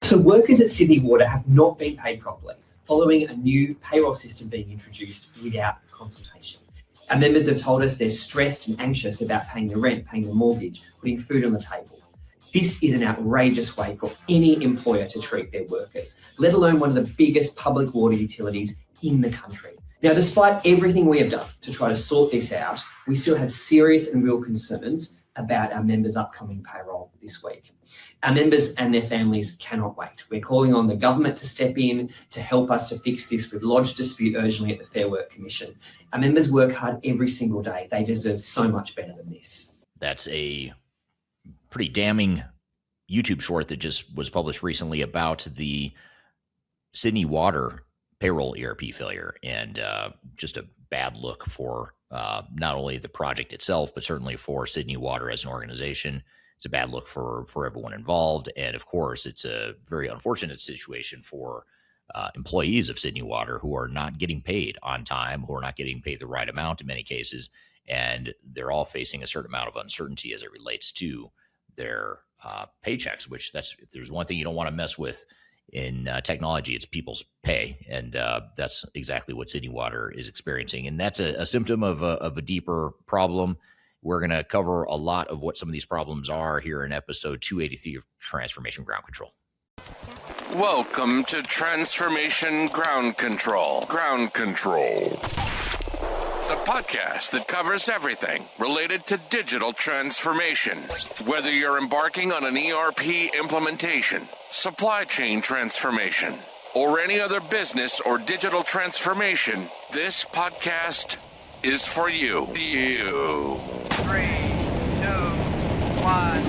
So workers at Sydney Water have not been paid properly following a new payroll system being introduced without consultation. Our members have told us they're stressed and anxious about paying the rent, paying the mortgage, putting food on the table. This is an outrageous way for any employer to treat their workers, let alone one of the biggest public water utilities in the country. Now, despite everything we have done to try to sort this out, we still have serious and real concerns about our members' upcoming payroll this week. Our members and their families cannot wait. We're calling on the government to step in to help us to fix this. We've lodged a dispute urgently at the Fair Work Commission. Our members work hard every single day. They deserve so much better than this. That's a pretty damning YouTube short that just was published recently about the Sydney Water payroll ERP failure, and just a bad look for not only the project itself, but certainly for Sydney Water as an organization. It's a bad look for everyone involved. And of course, it's a very unfortunate situation for employees of Sydney Water who are not getting paid on time, who are not getting paid the right amount in many cases. And they're all facing a certain amount of uncertainty as it relates to their paychecks, which if there's one thing you don't want to mess with in technology, it's people's pay. And that's exactly what Sydney Water is experiencing. And that's a symptom of a deeper problem. We're going to cover a lot of what some of these problems are here in episode 283 of Transformation Ground Control. Welcome to Transformation Ground Control. Ground Control. The podcast that covers everything related to digital transformation. Whether you're embarking on an ERP implementation, supply chain transformation, or any other business or digital transformation, this podcast is for you. 3, 2, 1.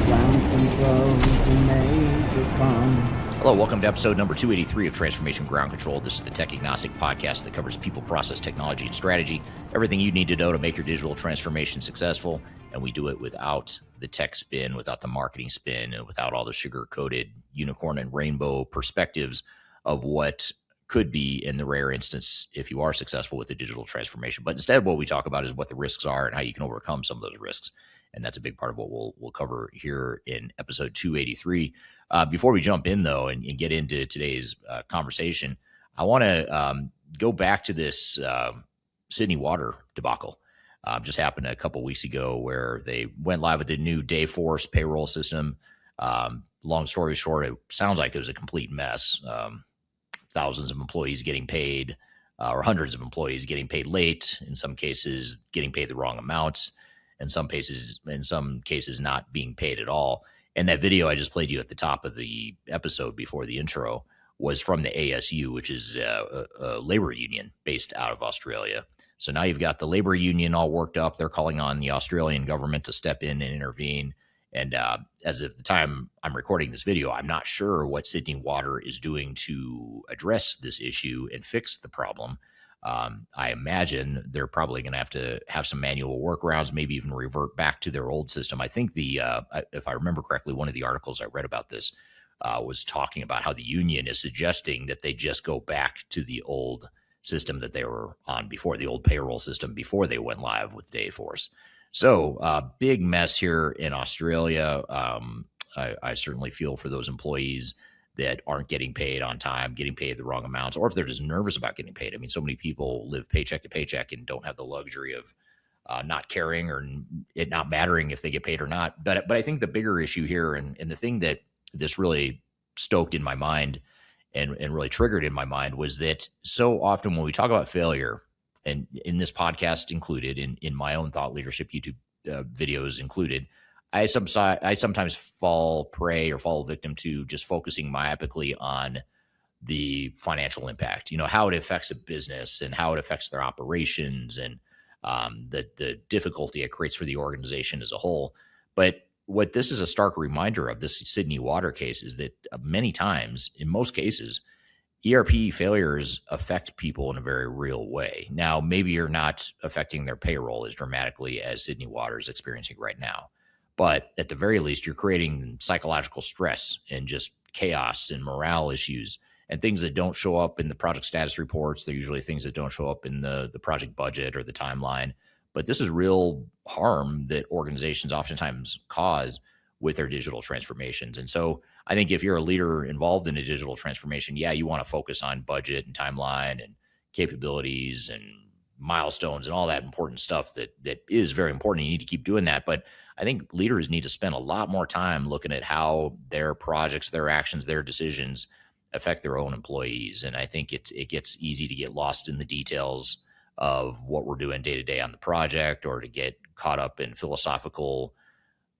Ground control to Major Tom. Hello, welcome to episode number 283 of Transformation Ground Control. This is the tech-agnostic podcast that covers people, process, technology, and strategy. Everything you need to know to make your digital transformation successful. And we do it without the tech spin, without the marketing spin, and without all the sugar-coated unicorn and rainbow perspectives of what could be in the rare instance if you are successful with the digital transformation. But instead, what we talk about is what the risks are and how you can overcome some of those risks. And that's a big part of what we'll cover here in episode 283. Before we jump in, though, and get into today's conversation, I want to go back to this Sydney Water debacle. Just happened a couple weeks ago where they went live with the new Dayforce payroll system. Long story short, it sounds like it was a complete mess. Thousands of employees getting paid, or hundreds of employees getting paid late, in some cases getting paid the wrong amounts, in some cases not being paid at all. And that video I just played you at the top of the episode before the intro was from the ASU, which is a labor union based out of Australia. So now you've got the labor union all worked up. They're calling on the Australian government to step in and intervene. And as of the time I'm recording this video, I'm not sure what Sydney Water is doing to address this issue and fix the problem. I imagine they're probably going to have some manual workarounds, maybe even revert back to their old system. I think if I remember correctly, one of the articles I read about this was talking about how the union is suggesting that they just go back to the old system that they were on before, the old payroll system before they went live with Dayforce. So big mess here in Australia. I certainly feel for those employees that aren't getting paid on time, getting paid the wrong amounts, or if they're just nervous about getting paid. I mean, so many people live paycheck to paycheck and don't have the luxury of not caring or it not mattering if they get paid or not. But I think the bigger issue here, and the thing that this really stoked in my mind and really triggered in my mind, was that so often when we talk about failure, and in this podcast included, in my own thought leadership YouTube videos included, I sometimes fall prey or fall victim to just focusing myopically on the financial impact, how it affects a business and how it affects their operations and the difficulty it creates for the organization as a whole. But what this is a stark reminder of, this Sydney Water case, is that many times, in most cases, ERP failures affect people in a very real way. Now, maybe you're not affecting their payroll as dramatically as Sydney Water is experiencing right now. But at the very least, you're creating psychological stress and just chaos and morale issues and things that don't show up in the project status reports. They're usually things that don't show up in the project budget or the timeline. But this is real harm that organizations oftentimes cause with their digital transformations. And so I think if you're a leader involved in a digital transformation, yeah, you want to focus on budget and timeline and capabilities and milestones and all that important stuff that is very important. You need to keep doing that. But I think leaders need to spend a lot more time looking at how their projects, their actions, their decisions affect their own employees. And I think it gets easy to get lost in the details of what we're doing day to day on the project, or to get caught up in philosophical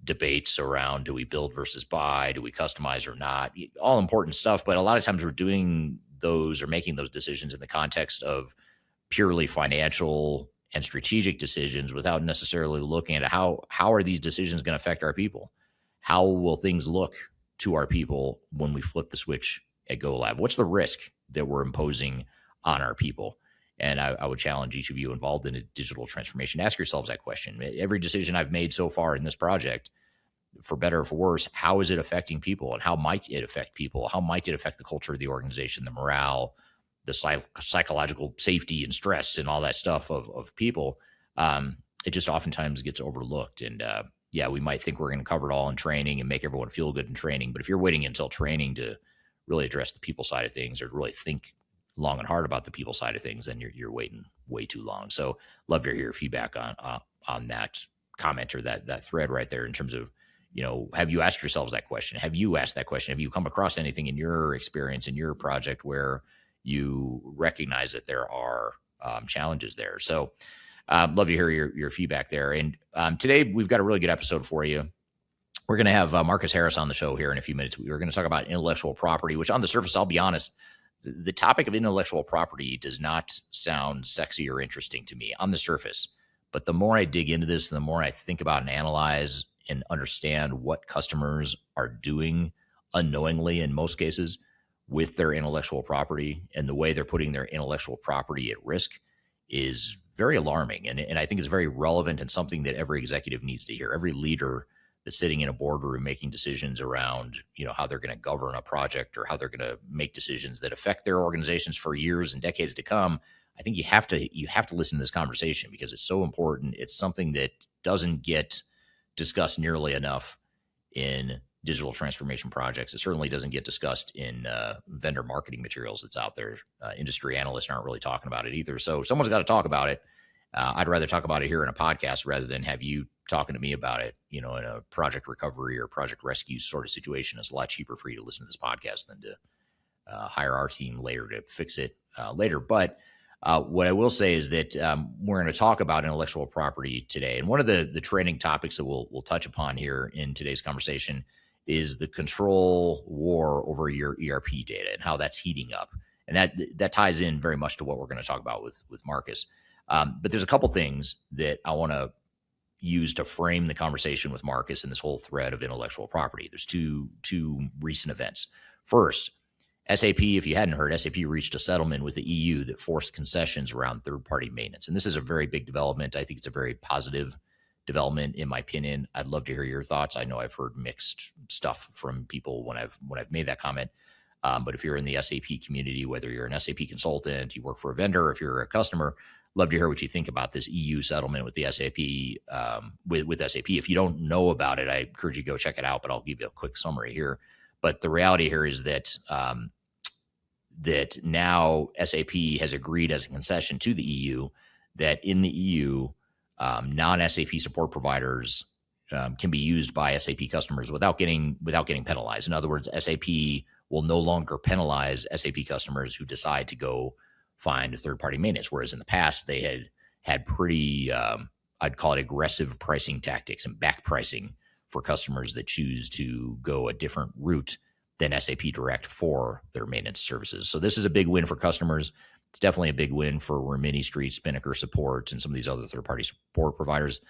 debates around, do we build versus buy, do we customize or not, all important stuff. But a lot of times we're doing those or making those decisions in the context of purely financial and strategic decisions, without necessarily looking at how are these decisions going to affect our people? How will things look to our people when we flip the switch at Go Live? What's the risk that we're imposing on our people? And I would challenge each of you involved in a digital transformation, ask yourselves that question. Every decision I've made so far in this project, for better or for worse, how is it affecting people, and how might it affect people? How might it affect the culture of the organization, the morale, the psychological safety and stress and all that stuff of people? It just oftentimes gets overlooked. And yeah, we might think we're going to cover it all in training and make everyone feel good in training. But if you're waiting until training to really address the people side of things, or really think long and hard about the people side of things, then you're waiting way too long. So love to hear your feedback on that comment, or that thread right there, in terms of, have you asked yourselves that question? Have you asked that question? Have you come across anything in your experience, in your project, where you recognize that there are challenges there? So love to hear your feedback there. And today we've got a really good episode for you. We're going to have Marcus Harris on the show here in a few minutes. We're going to talk about intellectual property, which on the surface, I'll be honest, the topic of intellectual property does not sound sexy or interesting to me on the surface. But the more I dig into this, and the more I think about and analyze and understand what customers are doing unknowingly, in most cases, with their intellectual property, and the way they're putting their intellectual property at risk, is very alarming. And I think it's very relevant, and something that every executive needs to hear. Every leader that's sitting in a boardroom making decisions around, how they're going to govern a project, or how they're going to make decisions that affect their organizations for years and decades to come. I think you have to listen to this conversation, because it's so important. It's something that doesn't get discussed nearly enough in digital transformation projects. It certainly doesn't get discussed in vendor marketing materials that's out there. Industry analysts aren't really talking about it either. So someone's got to talk about it. I'd rather talk about it here in a podcast rather than have you talking to me about it, in a project recovery or project rescue sort of situation. It's a lot cheaper for you to listen to this podcast than to hire our team later to fix it later. But what I will say is that we're going to talk about intellectual property today. And one of the training topics that we'll touch upon here in today's conversation is the control war over your ERP data, and how that's heating up. And that ties in very much to what we're going to talk about with Marcus. But there's a couple things that I want to use to frame the conversation with Marcus and this whole thread of intellectual property. There's two recent events. First, SAP, if you hadn't heard, SAP reached a settlement with the EU that forced concessions around third-party maintenance. And this is a very big development. I think it's a very positive development, in my opinion. I'd love to hear your thoughts. I know I've heard mixed stuff from people when I've made that comment. But if you're in the SAP community, whether you're an SAP consultant, you work for a vendor, if you're a customer, love to hear what you think about this EU settlement with the SAP, with SAP. If you don't know about it, I encourage you to go check it out, but I'll give you a quick summary here. But the reality here is that that now SAP has agreed as a concession to the EU that in the EU, non-SAP support providers can be used by SAP customers without getting penalized. In other words, SAP will no longer penalize SAP customers who decide to go find third-party maintenance, whereas in the past they had pretty, I'd call it aggressive pricing tactics and back pricing for customers that choose to go a different route than SAP Direct for their maintenance services. So this is a big win for customers. It's definitely a big win for Rimini Street, Spinnaker Support, and some of these other third-party support providers.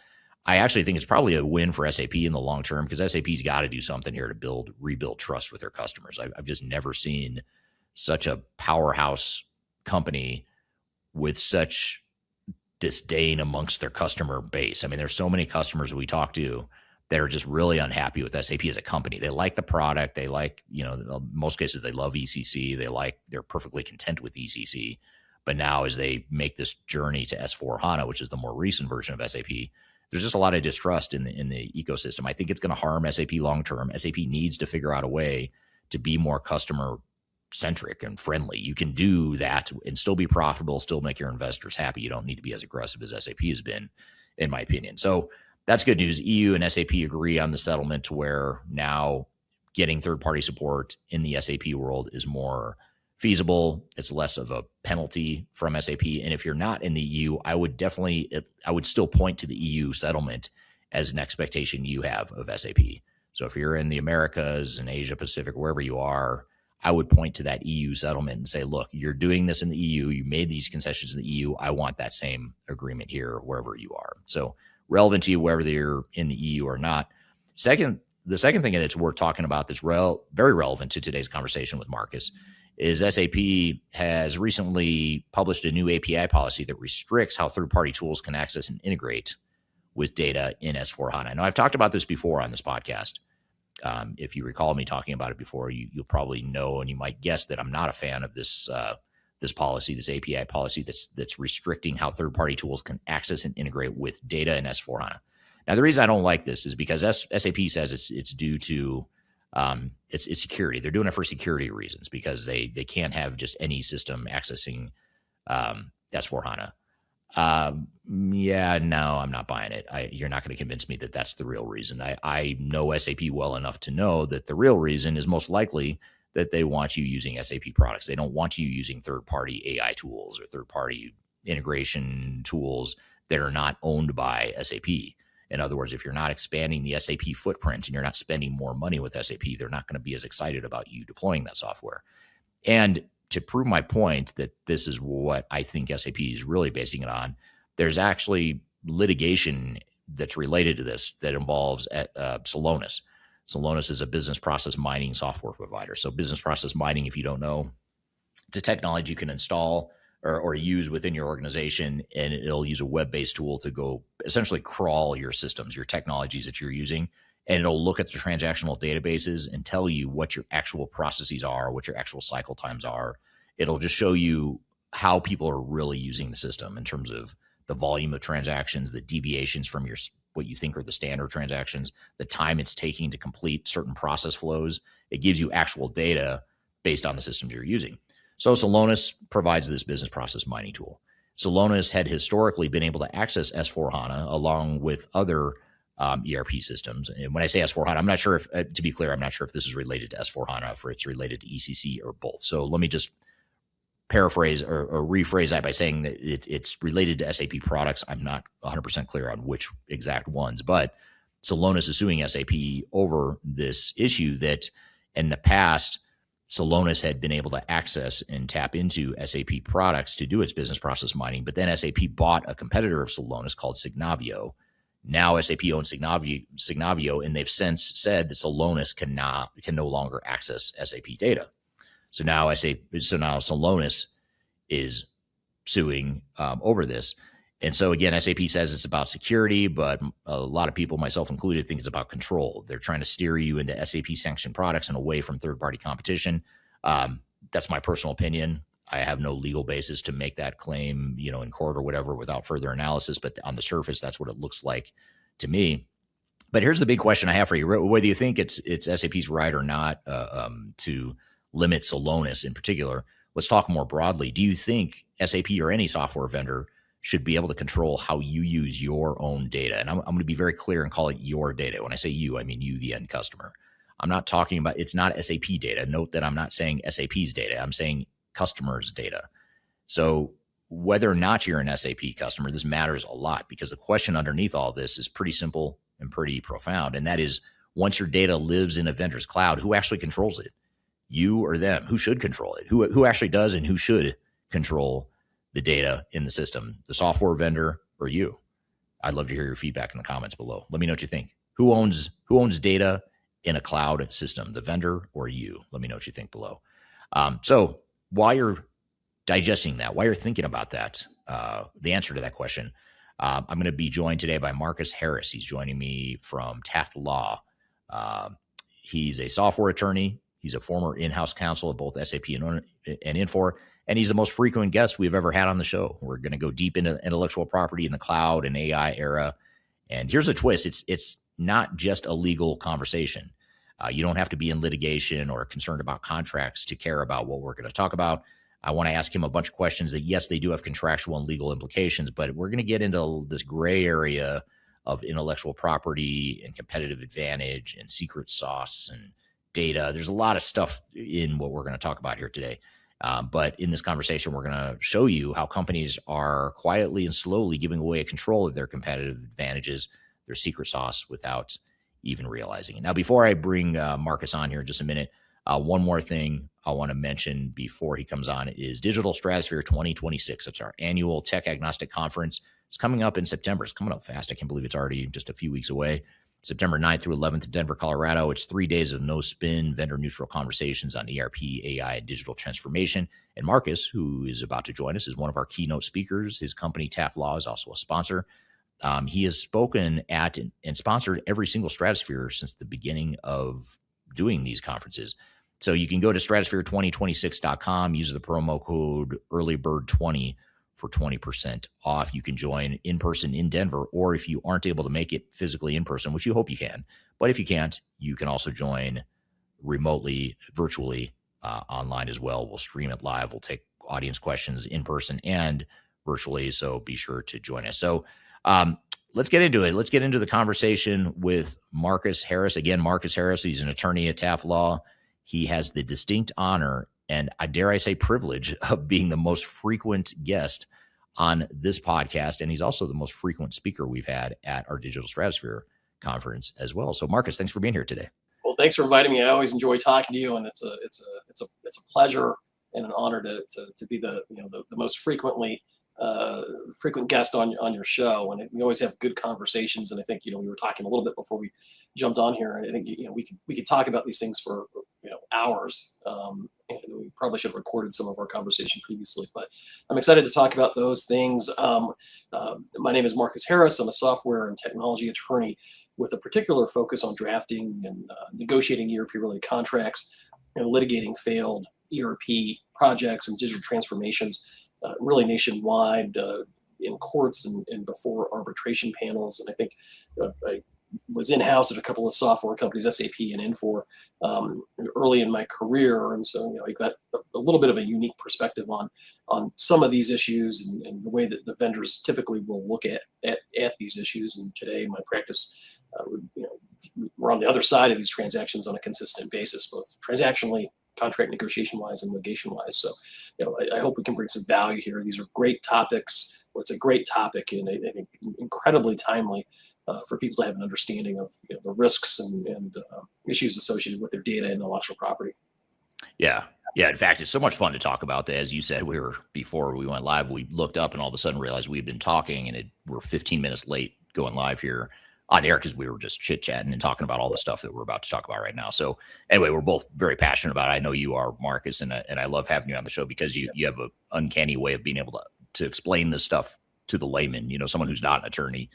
I actually think it's probably a win for SAP in the long term, because SAP's got to do something here to rebuild trust with their customers. I've just never seen such a powerhouse company with such disdain amongst their customer base. I mean, there's so many customers we talk to that are just really unhappy with SAP as a company. They like the product. They like, in most cases, they love ECC. They're perfectly content with ECC. But now as they make this journey to S4HANA, which is the more recent version of SAP, there's just a lot of distrust in the ecosystem. I think it's going to harm SAP long term. SAP needs to figure out a way to be more customer centric and friendly. You can do that and still be profitable, still make your investors happy. You don't need to be as aggressive as SAP has been, in my opinion. So that's good news. EU and SAP agree on the settlement to where now getting third-party support in the SAP world is more feasible. It's less of a penalty from SAP. And if you're not in the EU, I would still point to the EU settlement as an expectation you have of SAP. So if you're in the Americas and Asia Pacific, wherever you are, I would point to that EU settlement and say, look, you're doing this in the EU. You made these concessions in the EU. I want that same agreement here, wherever you are. So relevant to you, whether you're in the EU or not. The second thing that's worth talking about that's very relevant to today's conversation with Marcus is SAP has recently published a new API policy that restricts how third-party tools can access and integrate with data in S/4HANA. Now, I've talked about this before on this podcast. If you recall me talking about it before, you'll probably know, and you might guess that I'm not a fan of this policy, this API policy that's restricting how third-party tools can access and integrate with data in S/4HANA. Now, the reason I don't like this is because SAP says it's due to it's security. They're doing it for security reasons because they can't have just any system accessing S/4HANA. No, I'm not buying it. You're not going to convince me that that's the real reason. I know SAP well enough to know that the real reason is most likely that they want you using SAP products. They don't want you using third-party AI tools or third-party integration tools that are not owned by SAP. In other words, if you're not expanding the SAP footprint and you're not spending more money with SAP, they're not going to be as excited about you deploying that software. And to prove my point that this is what I think SAP is really basing it on, there's actually litigation that's related to this that involves Celonis. Celonis is a business process mining software provider. So business process mining, if you don't know, it's a technology you can install or use within your organization, and it'll use a web-based tool to go essentially crawl your systems, your technologies that you're using, and it'll look at the transactional databases and tell you what your actual processes are, what your actual cycle times are. It'll just show you how people are really using the system in terms of the volume of transactions, the deviations from what you think are the standard transactions, the time it's taking to complete certain process flows. It gives you actual data based on the systems you're using. So Celonis provides this business process mining tool. Celonis had historically been able to access S/4HANA along with other ERP systems. And when I say S/4HANA, I'm not sure if, to be clear, I'm not sure if this is related to S/4HANA, if it's related to ECC or both. So let me just paraphrase or rephrase that by saying that it's related to SAP products. I'm not 100% clear on which exact ones, but Celonis is suing SAP over this issue that in the past, Celonis had been able to access and tap into SAP products to do its business process mining, but then SAP bought a competitor of Celonis called Signavio. Now SAP owns Signavio, and they've since said that Celonis can no longer access SAP data. So now Celonis is suing over this. And so again, SAP says it's about security, but a lot of people, myself included, think it's about control. They're trying to steer you into SAP sanctioned products and away from third-party competition. That's my personal opinion. I have no legal basis to make that claim, in court or whatever without further analysis. But on the surface, that's what it looks like to me. But here's the big question I have for you. Whether you think it's SAP's right or not to limit Celonis in particular, let's talk more broadly. Do you think SAP or any software vendor should be able to control how you use your own data? And I'm going to be very clear and call it your data. When I say you, I mean you, the end customer. I'm not talking about, it's not SAP data. Note that I'm not saying SAP's data. I'm saying customers' data. So whether or not you're an SAP customer, this matters a lot because the question underneath all this is pretty simple and pretty profound. And that is, once your data lives in a vendor's cloud, who actually controls it? You or them? Who should control it? Who actually does and who should control the data in the system, the software vendor or you? I'd love to hear your feedback in the comments below. Let me know what you think. Who owns data in a cloud system, the vendor or you? Let me know what you think below. So while you're digesting that, while you're thinking about that, the answer to that question, I'm going to be joined today by Marcus Harris. He's joining me from Taft Law. He's a software attorney. He's a former in-house counsel at both SAP and Infor. And he's the most frequent guest we've ever had on the show. We're going to go deep into intellectual property in the cloud and AI era. And here's a twist. It's not just a legal conversation. You don't have to be in litigation or concerned about contracts to care about what we're going to talk about. I want to ask him a bunch of questions that, yes, they do have contractual and legal implications, but we're going to get into this gray area of intellectual property and competitive advantage and secret sauce and data. There's a lot of stuff in what we're going to talk about here today. But in this conversation, we're going to show you how companies are quietly and slowly giving away control of their competitive advantages, their secret sauce, without even realizing it. Now, before I bring Marcus on here in just a minute, one more thing I want to mention before he comes on is Digital Stratosphere 2026. It's our annual tech agnostic conference. It's coming up in September. It's coming up fast. I can't believe it's already just a few weeks away. September 9th through 11th in Denver, Colorado. It's 3 days of no spin, vendor neutral conversations on ERP, AI, and digital transformation. And Marcus, who is about to join us, is one of our keynote speakers. His company, Taft is also a sponsor. He has spoken at and sponsored every single Stratosphere since the beginning of doing these conferences. So you can go to stratosphere2026.com, use the promo code earlybird20 for 20% off. You can join in person in Denver, or if you aren't able to make it physically in person, which you hope you can, but if you can't, you can also join remotely, virtually, online as well. We'll stream it live. We'll take audience questions in person and virtually. So be sure to join us. So let's get into it. Let's get into the conversation with Marcus Harris. Again, Marcus Harris, he's an attorney at Taft Law. He has the distinct honor and I dare I say privilege of being the most frequent guest on this podcast. And he's also the most frequent speaker we've had at our Digital Stratosphere conference as well. So Marcus, thanks for being here today. Well, thanks for inviting me. I always enjoy talking to you, and it's a pleasure and an honor to be the most frequent guest on your show. And we always have good conversations. And I think we were talking a little bit before we jumped on here, and I think we could talk about these things for hours. And we probably should have recorded some of our conversation previously, but I'm excited to talk about those things. My name is Marcus Harris. I'm a software and technology attorney with a particular focus on drafting and negotiating ERP-related contracts and litigating failed ERP projects and digital transformations, really nationwide, in courts and before arbitration panels. And I think I was in-house at a couple of software companies, SAP and Infor, early in my career. And so, I got a little bit of a unique perspective on some of these issues and the way that the vendors typically will look at these issues. And today, my practice, we're on the other side of these transactions on a consistent basis, both transactionally, contract negotiation-wise, and litigation-wise. So, I hope we can bring some value here. These are great topics. Well, it's a great topic and I think incredibly timely for people to have an understanding of the risks and issues associated with their data and intellectual property. Yeah. In fact, it's so much fun to talk about that. As you said, before we went live, we looked up and all of a sudden realized we had been talking and we're 15 minutes late going live here on air because we were just chit-chatting and talking about all the stuff that we're about to talk about right now. So anyway, we're both very passionate about it. I know you are, Marcus, and I love having you on the show because you have an uncanny way of being able to explain this stuff to the layman, someone who's not an attorney,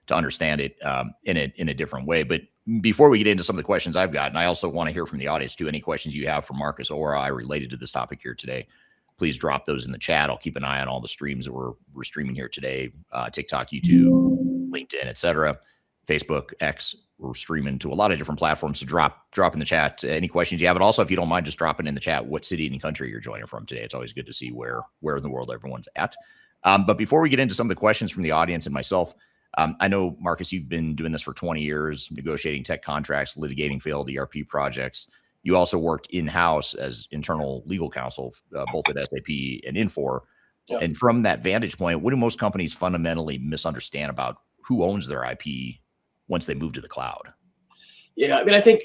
to understand it in a different way. But before we get into some of the questions I've got, and I also want to hear from the audience too, any questions you have for Marcus or I related to this topic here today, please drop those in the chat. I'll keep an eye on all the streams that we're streaming here today, TikTok, YouTube, LinkedIn, etc., Facebook, X. We're streaming to a lot of different platforms. So drop in the chat any questions you have. And also, if you don't mind, just dropping in the chat what city and country you're joining from today. It's always good to see where in the world everyone's at. But before we get into some of the questions from the audience and myself, I know, Marcus, you've been doing this for 20 years, negotiating tech contracts, litigating failed ERP projects. You also worked in-house as internal legal counsel, both at SAP and Infor. Yeah. And from that vantage point, what do most companies fundamentally misunderstand about who owns their IP once they move to the cloud? Yeah, I think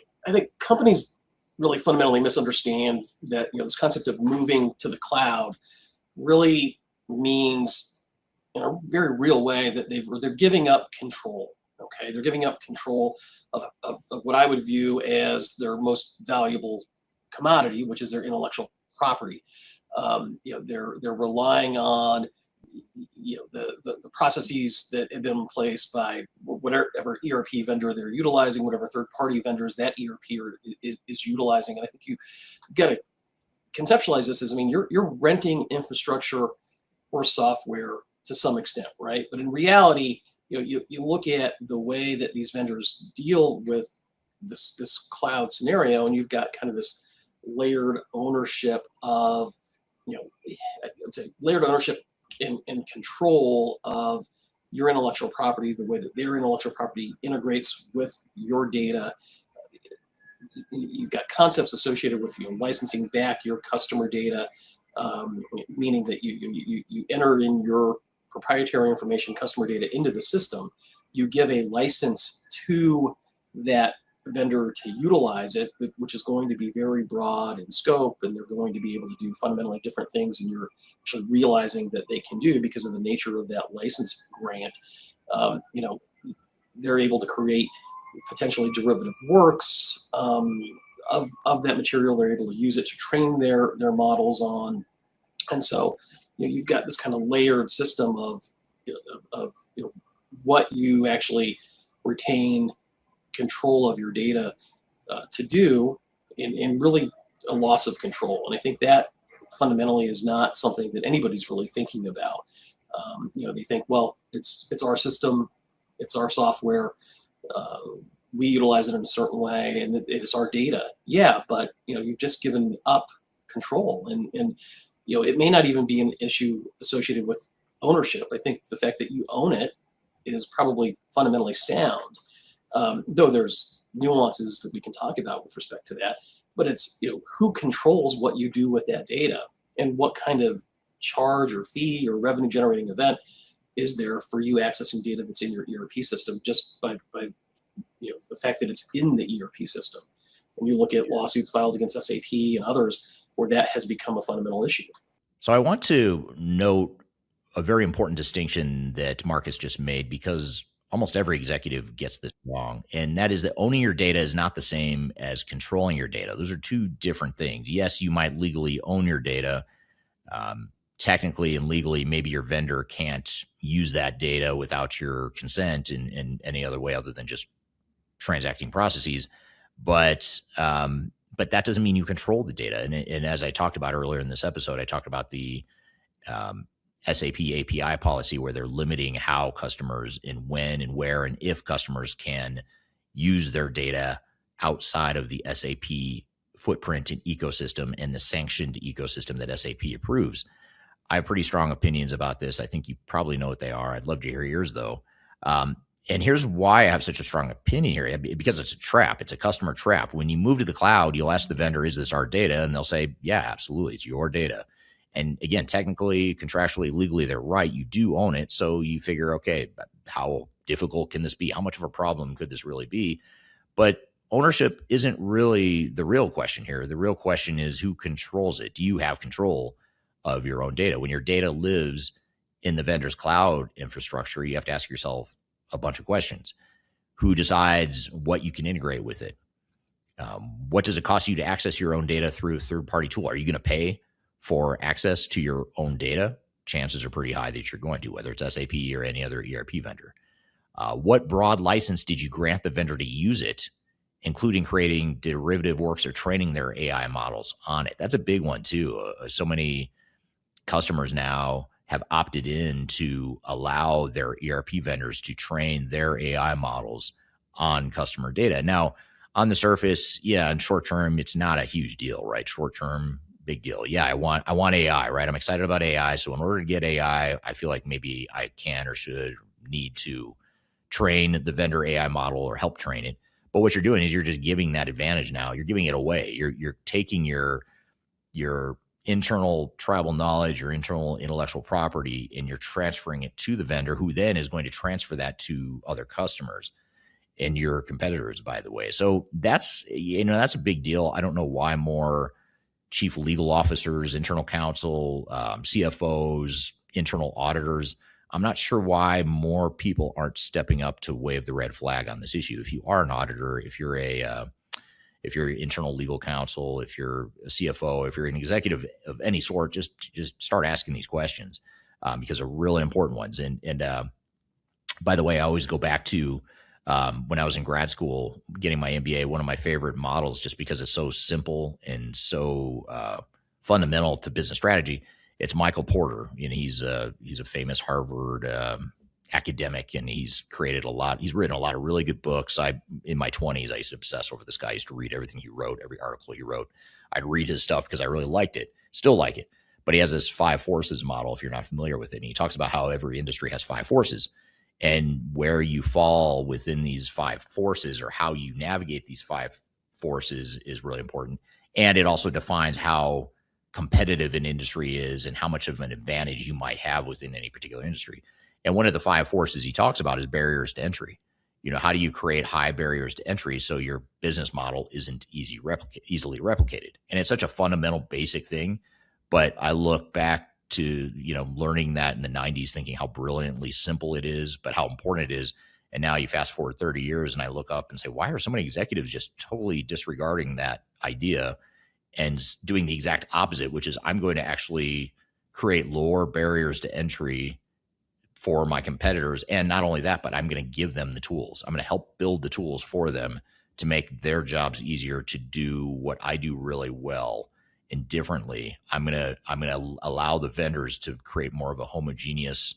companies really fundamentally misunderstand that this concept of moving to the cloud really means, in a very real way, that they're giving up control. Okay, they're giving up control of what I would view as their most valuable commodity, which is their intellectual property. They're relying on the processes that have been in place by whatever ERP vendor they're utilizing, whatever third-party vendors that ERP is utilizing. And I think you got to conceptualize this as, you're renting infrastructure or software to some extent, right? But in reality, you look at the way that these vendors deal with this cloud scenario, and you've got kind of this layered ownership of, I would say layered ownership and control of your intellectual property, the way that their intellectual property integrates with your data. You've got concepts associated with licensing back your customer data, meaning that you enter in your proprietary information, customer data, into the system. You give a license to that vendor to utilize it, which is going to be very broad in scope, and they're going to be able to do fundamentally different things, and you're actually realizing that they can do because of the nature of that license grant. They're able to create potentially derivative works of that material. They're able to use it to train their models on, and so you've got this kind of layered system of what you actually retain control of your data to do, in really a loss of control. And I think that fundamentally is not something that anybody's really thinking about. They think, well, it's our system, it's our software, we utilize it in a certain way, and it's our data. Yeah, but you've just given up control, and it may not even be an issue associated with ownership. I think the fact that you own it is probably fundamentally sound, though there's nuances that we can talk about with respect to that. But it's who controls what you do with that data, and what kind of charge or fee or revenue generating event is there for you accessing data that's in your ERP system just by the fact that it's in the ERP system. When you look at lawsuits filed against SAP and others, where that has become a fundamental issue. So I want to note a very important distinction that Marcus just made, because almost every executive gets this wrong. And that is that owning your data is not the same as controlling your data. Those are two different things. Yes, you might legally own your data. Technically and legally, maybe your vendor can't use that data without your consent in any other way other than just transacting processes. But that doesn't mean you control the data. And as I talked about earlier in this episode, I talked about the SAP API policy, where they're limiting how customers and when and where and if customers can use their data outside of the SAP footprint and ecosystem and the sanctioned ecosystem that SAP approves. I have pretty strong opinions about this. I think you probably know what they are. I'd love to hear yours, though. And here's why I have such a strong opinion here, because it's a trap. It's a customer trap. When you move to the cloud, you'll ask the vendor, is this our data? And they'll say, yeah, absolutely. It's your data. And again, technically, contractually, legally, they're right. You do own it. So you figure, okay, how difficult can this be? How much of a problem could this really be? But ownership isn't really the real question here. The real question is, who controls it? Do you have control of your own data? When your data lives in the vendor's cloud infrastructure, you have to ask yourself a bunch of questions. Who decides what you can integrate with it? What does it cost you to access your own data through a third-party tool? Are you going to pay for access to your own data? Chances are pretty high that you're going to, whether it's SAP or any other ERP vendor. What broad license did you grant the vendor to use it, including creating derivative works or training their AI models on it? That's a big one too. So many customers now have opted in to allow their ERP vendors to train their AI models on customer data. Now, on the surface, yeah, in short term, it's not a huge deal, right? Short term, big deal. Yeah, I want AI, right? I'm excited about AI. So in order to get AI, I feel like maybe I can or should need to train the vendor AI model or help train it. But what you're doing is you're just giving that advantage now. You're giving it away. You're taking your internal tribal knowledge, your internal intellectual property, and you're transferring it to the vendor, who then is going to transfer that to other customers and your competitors, by the way. So that's a big deal. I don't know why more chief legal officers, internal counsel, CFOs, internal auditors, I'm not sure why more people aren't stepping up to wave the red flag on this issue. If you are an auditor, if you're internal legal counsel, if you're a CFO, if you're an executive of any sort, just start asking these questions because they're really important ones. And by the way, I always go back to when I was in grad school getting my MBA. One of my favorite models, just because it's so simple and so fundamental to business strategy, it's Michael Porter. He's a famous Harvard academic, and he's written a lot of really good books. In my 20s, I used to obsess over this guy. I used to read everything he wrote, every article he wrote. I'd read his stuff because I really liked it, still like it. But he has this 5 forces model, if you're not familiar with it. And he talks about how every industry has 5 forces, and where you fall within these 5 forces, or how you navigate these 5 forces, is really important. And it also defines how competitive an industry is and how much of an advantage you might have within any particular industry. And one of the 5 forces he talks about is barriers to entry. How do you create high barriers to entry so your business model isn't easily replicated? And it's such a fundamental, basic thing. But I look back to, learning that in the 90s, thinking how brilliantly simple it is, but how important it is. And now you fast forward 30 years and I look up and say, why are so many executives just totally disregarding that idea and doing the exact opposite, which is I'm going to actually create lower barriers to entry for my competitors. And not only that, but I'm going to give them the tools. I'm going to help build the tools for them to make their jobs easier to do what I do really well and differently. I'm going to allow the vendors to create more of a homogeneous,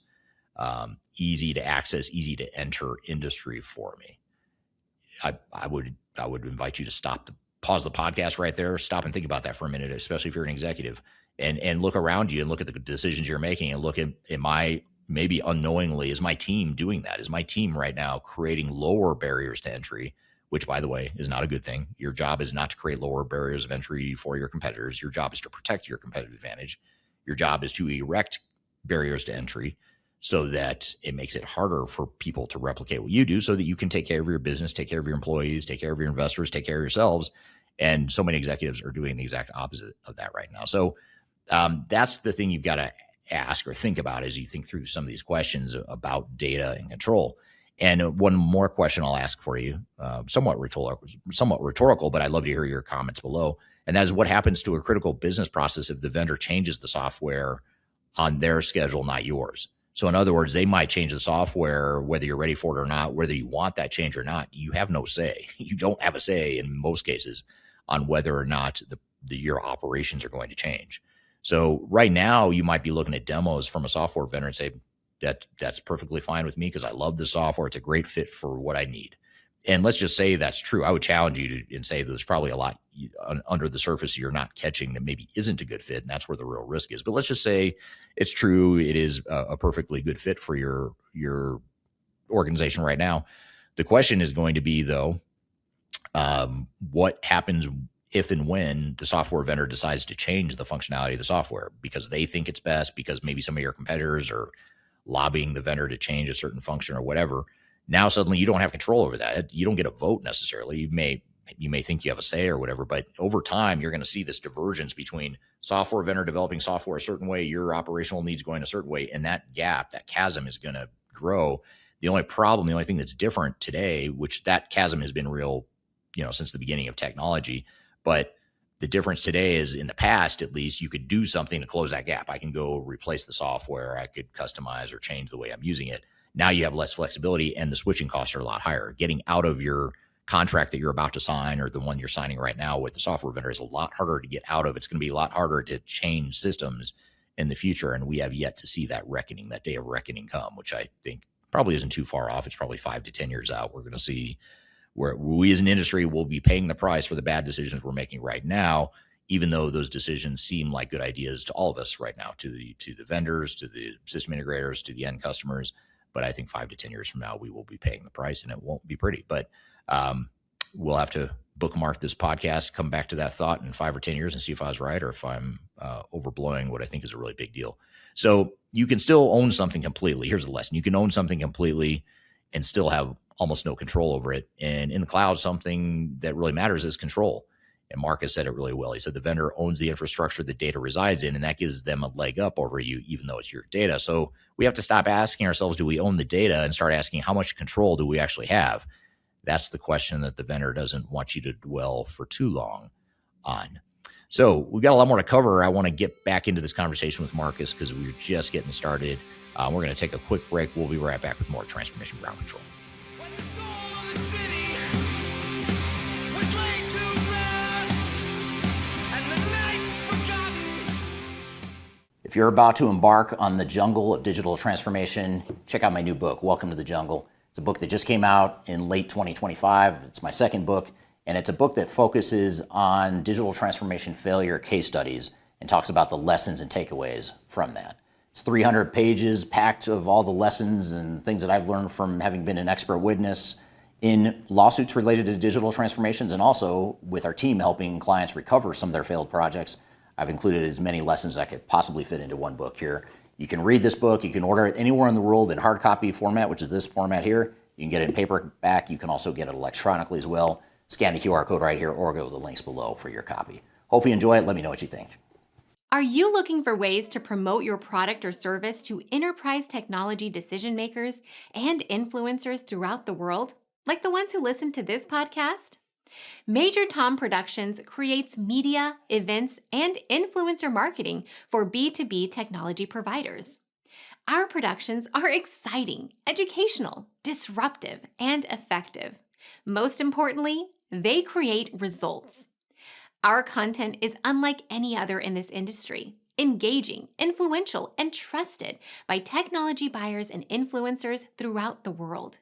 easy to access, easy to enter industry for me. I would invite you to pause the podcast right there, stop and think about that for a minute, especially if you're an executive, and look around you and look at the decisions you're making, and look at, maybe unknowingly, is my team doing that? Is my team right now creating lower barriers to entry, which, by the way, is not a good thing. Your job is not to create lower barriers of entry for your competitors. Your job is to protect your competitive advantage. Your job is to erect barriers to entry so that it makes it harder for people to replicate what you do, so that you can take care of your business, take care of your employees, take care of your investors, take care of yourselves. And so many executives are doing the exact opposite of that right now. So that's the thing you've got to ask or think about as you think through some of these questions about data and control. And one more question I'll ask for you, somewhat rhetorical, but I'd love to hear your comments below. And that is, what happens to a critical business process if the vendor changes the software on their schedule, not yours? So in other words, they might change the software, whether you're ready for it or not, whether you want that change or not. You have no say. You don't have a say in most cases on whether or not your operations are going to change. So right now, you might be looking at demos from a software vendor and say, that's perfectly fine with me because I love the software. It's a great fit for what I need. And let's just say that's true. I would challenge you to and say there's probably a lot under the surface you're not catching that maybe isn't a good fit, and that's where the real risk is. But let's just say it's true. It is a perfectly good fit for your organization right now. The question is going to be, though, what happens if and when the software vendor decides to change the functionality of the software because they think it's best, because maybe some of your competitors are lobbying the vendor to change a certain function or whatever. Now suddenly you don't have control over that. You don't get a vote necessarily. You may think you have a say or whatever, but over time you're going to see this divergence between software vendor developing software a certain way, your operational needs going a certain way, and that gap, that chasm is going to grow. The only thing that's different today, which that chasm has been real, since the beginning of technology, but the difference today is, in the past, at least, you could do something to close that gap. I can go replace the software. I could customize or change the way I'm using it. Now you have less flexibility and the switching costs are a lot higher. Getting out of your contract that you're about to sign, or the one you're signing right now with the software vendor, is a lot harder to get out of. It's going to be a lot harder to change systems in the future. And we have yet to see that reckoning, that day of reckoning come, which I think probably isn't too far off. It's probably 5 to 10 years out. We're going to see where we as an industry will be paying the price for the bad decisions we're making right now, even though those decisions seem like good ideas to all of us right now, to the vendors, to the system integrators, to the end customers. But I think 5 to 10 years from now, we will be paying the price, and it won't be pretty. But we'll have to bookmark this podcast, come back to that thought in 5 or 10 years and see if I was right or if I'm overblowing what I think is a really big deal. So you can still own something completely. Here's the lesson. You can own something completely and still have almost no control over it. And in the cloud, something that really matters is control. And Mark has said it really well. He said the vendor owns the infrastructure that data resides in, and that gives them a leg up over you, even though it's your data. So we have to stop asking ourselves, do we own the data, and start asking, how much control do we actually have? That's the question that the vendor doesn't want you to dwell for too long on. So we've got a lot more to cover. I want to get back into this conversation with Marcus because we're just getting started. We're going to take a quick break. We'll be right back with more Transformation Ground Control. If you're about to embark on the jungle of digital transformation, check out my new book, Welcome to the Jungle. It's a book that just came out in late 2025. It's my second book, and it's a book that focuses on digital transformation failure case studies and talks about the lessons and takeaways from that. It's 300 pages packed of all the lessons and things that I've learned from having been an expert witness in lawsuits related to digital transformations, and also with our team helping clients recover some of their failed projects. I've included as many lessons I could possibly fit into one book here. You can read this book. You can order it anywhere in the world in hard copy format, which is this format here. You can get it in paperback. You can also get it electronically as well. Scan the QR code right here or go to the links below for your copy. Hope you enjoy it. Let me know what you think. Are you looking for ways to promote your product or service to enterprise technology decision makers and influencers throughout the world, like the ones who listen to this podcast? Major Tom Productions creates media, events, and influencer marketing for B2B technology providers. Our productions are exciting, educational, disruptive, and effective. Most importantly, they create results. Our content is unlike any other in this industry, engaging, influential, and trusted by technology buyers and influencers throughout the world.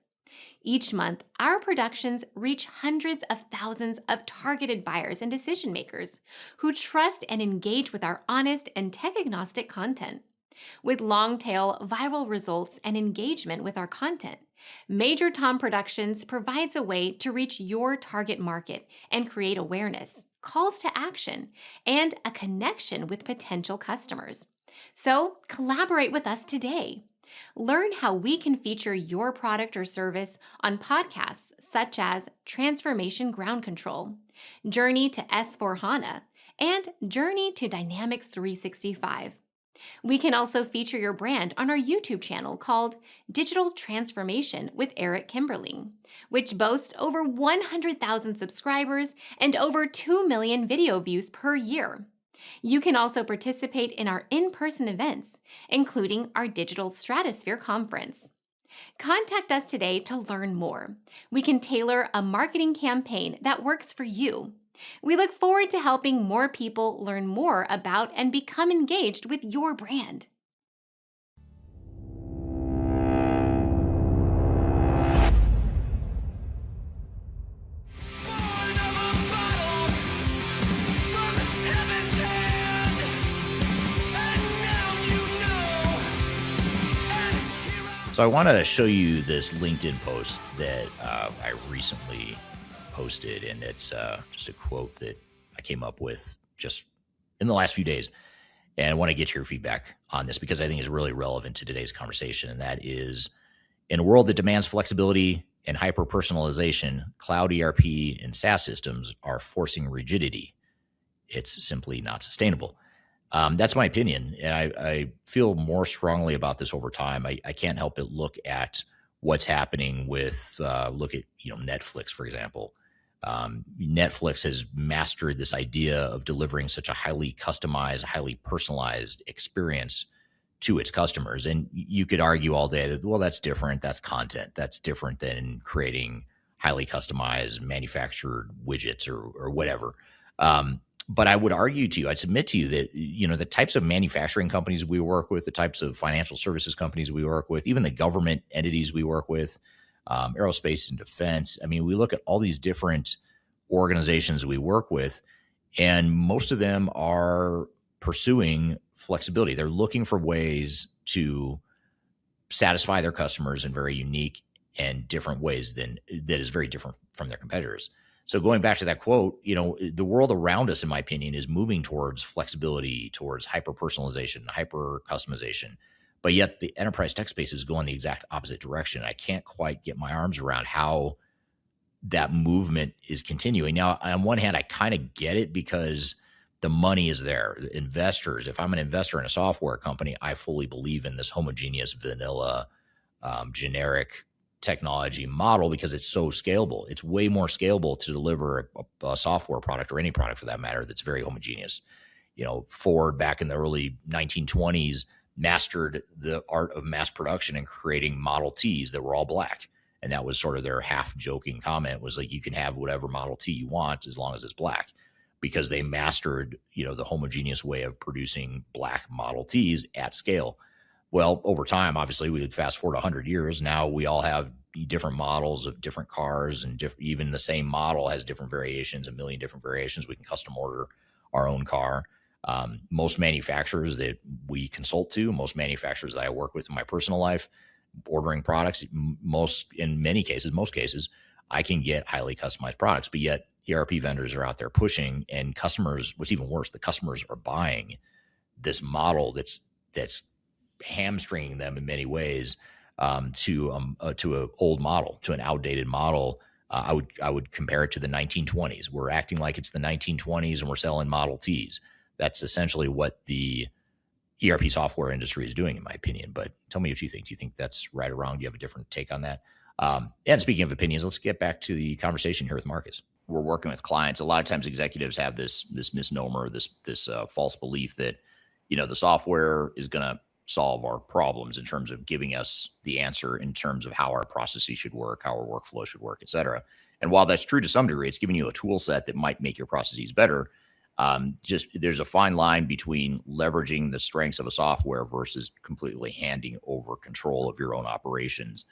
Each month, our productions reach hundreds of thousands of targeted buyers and decision makers who trust and engage with our honest and tech-agnostic content. With long-tail viral results and engagement with our content, Major Tom Productions provides a way to reach your target market and create awareness, calls to action, and a connection with potential customers. So collaborate with us today. Learn how we can feature your product or service on podcasts such as Transformation Ground Control, Journey to S4HANA, and Journey to Dynamics 365. We can also feature your brand on our YouTube channel called Digital Transformation with Eric Kimberling, which boasts over 100,000 subscribers and over 2 million video views per year. You can also participate in our in-person events, including our Digital Stratosphere Conference. Contact us today to learn more. We can tailor a marketing campaign that works for you. We look forward to helping more people learn more about and become engaged with your brand. So I want to show you this LinkedIn post that I recently posted, and it's just a quote that I came up with just in the last few days. And I want to get your feedback on this because I think it's really relevant to today's conversation. And that is, in a world that demands flexibility and hyper-personalization, cloud ERP and SaaS systems are forcing rigidity. It's simply not sustainable. That's my opinion. And I feel more strongly about this over time. I can't help but look at what's happening with, look at, Netflix, for example. Netflix has mastered this idea of delivering such a highly customized, highly personalized experience to its customers. And you could argue all day that, well, that's different. That's content. That's different than creating highly customized manufactured widgets or whatever. But I would argue to you, I'd submit to you that, the types of manufacturing companies we work with, the types of financial services companies we work with, even the government entities we work with, aerospace and defense. I mean, we look at all these different organizations we work with, and most of them are pursuing flexibility. They're looking for ways to satisfy their customers in very unique and different ways that is very different from their competitors. So going back to that quote, the world around us, in my opinion, is moving towards flexibility, towards hyper-personalization, hyper-customization. But yet the enterprise tech space is going the exact opposite direction. I can't quite get my arms around how that movement is continuing. Now, on one hand, I kind of get it because the money is there. Investors, if I'm an investor in a software company, I fully believe in this homogeneous, vanilla, generic technology model because it's so scalable. It's way more scalable to deliver a software product, or any product for that matter, that's very homogeneous. Ford back in the early 1920s mastered the art of mass production and creating Model Ts that were all black. And that was sort of their half joking comment, was like, you can have whatever Model T you want as long as it's black. because they mastered, the homogeneous way of producing black Model Ts at scale. Well, over time, obviously, we would fast forward 100 years. Now we all have different models of different cars, and even the same model has different variations, a million different variations. We can custom order our own car. Most manufacturers that we consult to, most manufacturers that I work with in my personal life, ordering products, most cases, I can get highly customized products, but yet ERP vendors are out there pushing, and customers, what's even worse, the customers are buying this model that's hamstringing them in many ways, to a old model, to an outdated model. I would compare it to the 1920s. We're acting like it's the 1920s and we're selling Model Ts. That's essentially what the ERP software industry is doing, in my opinion. But tell me what you think. Do you think that's right or wrong? Do you have a different take on that? And speaking of opinions, let's get back to the conversation here with Marcus. We're working with clients. A lot of times executives have this misnomer, this false belief that, the software is going to solve our problems in terms of giving us the answer in terms of how our processes should work, how our workflow should work, et cetera. And while that's true to some degree, it's giving you a tool set that might make your processes better. Just there's a fine line between leveraging the strengths of a software versus completely handing over control of your own operations,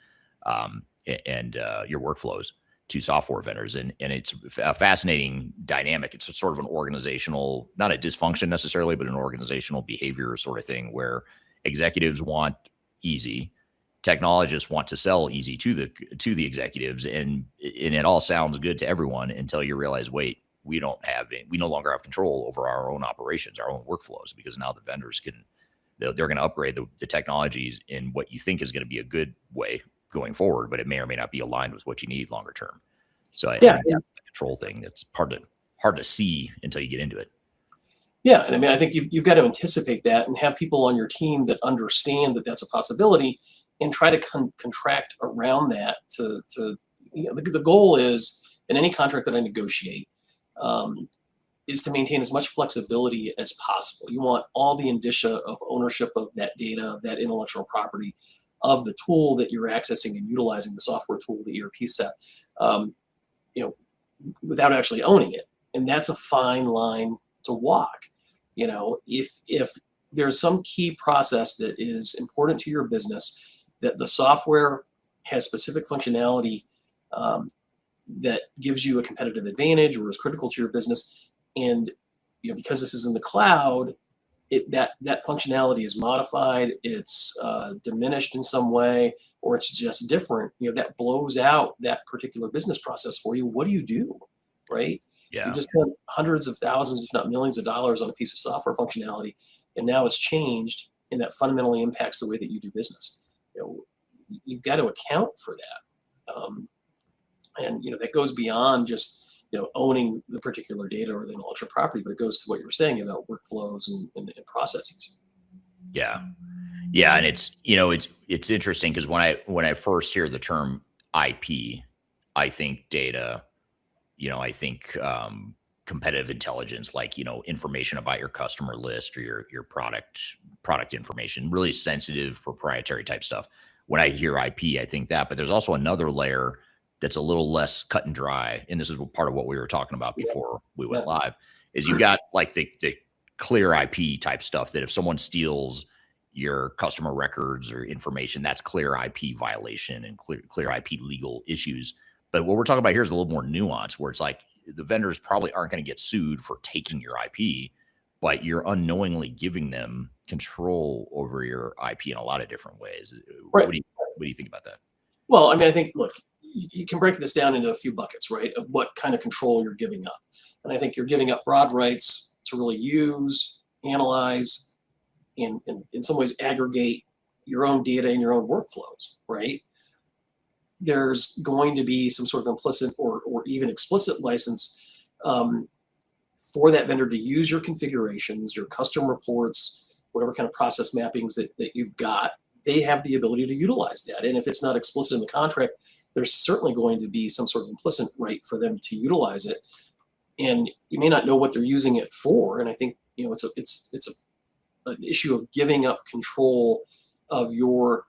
and your workflows to software vendors. And it's a fascinating dynamic. It's a sort of an organizational, not a dysfunction necessarily, but an organizational behavior sort of thing where executives want easy, technologists want to sell easy to the executives, and it all sounds good to everyone until you realize, wait, we no longer have control over our own operations, our own workflows, because now the vendors they're going to upgrade the technologies in what you think is going to be a good way going forward, but it may or may not be aligned with what you need longer term. So I think that's the control thing that's hard to see until you get into it. Yeah, and I mean, I think you've got to anticipate that and have people on your team that understand that that's a possibility, and try to contract around that. The goal is, in any contract that I negotiate, is to maintain as much flexibility as possible. You want all the indicia of ownership of that data, of that intellectual property, of the tool that you're accessing and utilizing, the software tool, the ERP set, without actually owning it. And that's a fine line to walk. If there's some key process that is important to your business, that the software has specific functionality that gives you a competitive advantage or is critical to your business, and because this is in the cloud, that functionality is modified, it's diminished in some way, or it's just different, that blows out that particular business process for you. What do you do, right? Yeah. You just spent hundreds of thousands, if not millions of dollars on a piece of software functionality, and now it's changed, and that fundamentally impacts the way that you do business. You've got to account for that. And that goes beyond just owning the particular data or the intellectual property, but it goes to what you were saying about workflows and processes. Yeah, and it's interesting because when I first hear the term IP, I think data. I think competitive intelligence, like information about your customer list or your product information, really sensitive proprietary type stuff. When I hear IP, I think that, but there's also another layer that's a little less cut and dry. And this is part of what we were talking about before we went live, is you've got like the clear IP type stuff that if someone steals your customer records or information, that's clear IP violation and clear IP legal issues. But what we're talking about here is a little more nuanced, where it's like the vendors probably aren't going to get sued for taking your IP, but you're unknowingly giving them control over your IP in a lot of different ways. Right. What do you think about that? Well, I mean, I think, look, you can break this down into a few buckets, right, of what kind of control you're giving up. And I think you're giving up broad rights to really use, analyze, and in some ways aggregate your own data and your own workflows, right? There's going to be some sort of implicit or even explicit license for that vendor to use your configurations, your custom reports, whatever kind of process mappings that you've got. They have the ability to utilize that. And if it's not explicit in the contract, there's certainly going to be some sort of implicit right for them to utilize it. And you may not know what they're using it for. And I think it's an issue of giving up control of your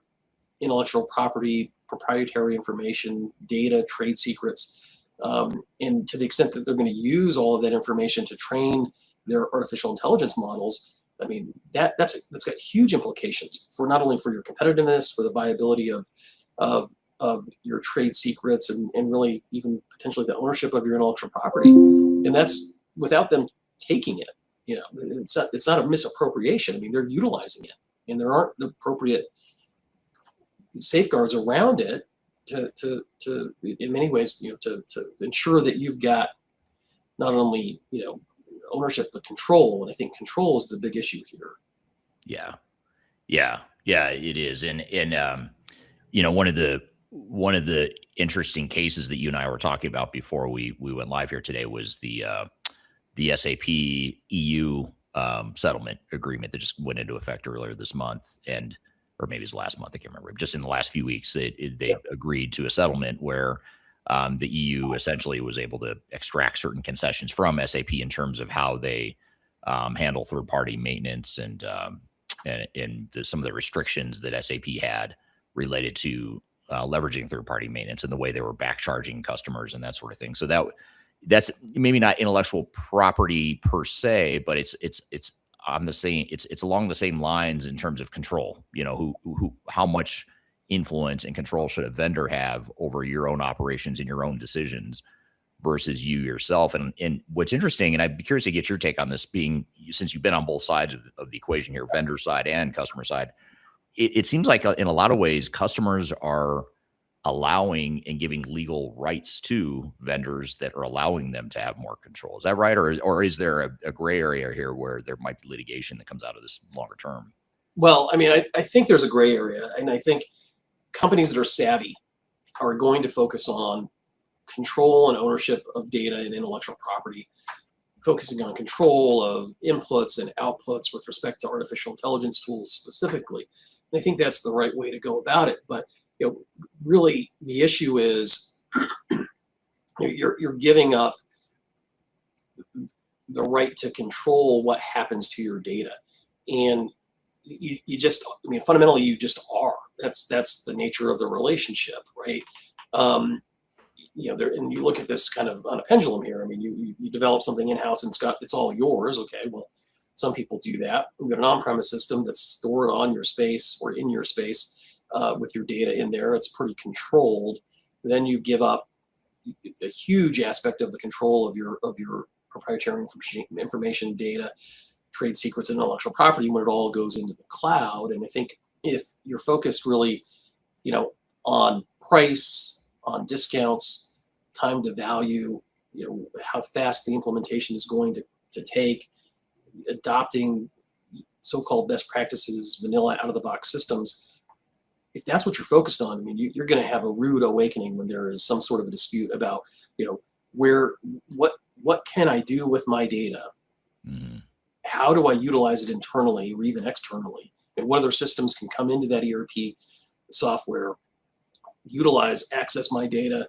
intellectual property, proprietary information, data, trade secrets, And to the extent that they're going to use all of that information to train their artificial intelligence models, I mean, that's got huge implications for not only for your competitiveness, for the viability of your trade secrets, and really even potentially the ownership of your intellectual property. And that's without them taking it. You know, it's not a misappropriation. I mean, they're utilizing it, and there aren't the appropriate safeguards around it to in many ways, to ensure that you've got not only, ownership, but control. And I think control is the big issue here. Yeah, it is. And one of the interesting cases that you and I were talking about before we went live here today was the SAP EU settlement agreement that just went into effect earlier this month, or maybe it was last month, I can't remember. Just in the last few weeks, they agreed to a settlement where the EU essentially was able to extract certain concessions from SAP in terms of how they handle third-party maintenance and some of the restrictions that SAP had related to leveraging third-party maintenance and the way they were back charging customers and that sort of thing. So that's maybe not intellectual property per se, but it's on the same, it's along the same lines in terms of control. How much influence and control should a vendor have over your own operations and your own decisions versus you yourself? And what's interesting, and I'd be curious to get your take on this, since you've been on both sides of the equation here, vendor side and customer side, it seems like in a lot of ways, customers are allowing and giving legal rights to vendors that are allowing them to have more control. Is that right? Or is there a gray area here where there might be litigation that comes out of this longer term? Well, I mean, I think there's a gray area, and I think companies that are savvy are going to focus on control and ownership of data and intellectual property, focusing on control of inputs and outputs with respect to artificial intelligence tools specifically. And I think that's the right way to go about it. But really, the issue is you're giving up the right to control what happens to your data, and you just, fundamentally, you just are. That's the nature of the relationship, right? And you look at this kind of on a pendulum here. I mean, you develop something in-house and it's all yours. Okay, well, some people do that. We've got an on-premise system that's stored on your space or in your space with your data in there. It's pretty controlled. Then you give up a huge aspect of the control of your proprietary information, data, trade secrets, and intellectual property when it all goes into the cloud. And I think if you're focused really, on price, on discounts, time to value, how fast the implementation is going to take, adopting so-called best practices, vanilla out-of-the-box systems, if that's what you're focused on, you're going to have a rude awakening when there is some sort of a dispute about, what can I do with my data? Mm-hmm. How do I utilize it internally or even externally? And what other systems can come into that ERP software, access my data,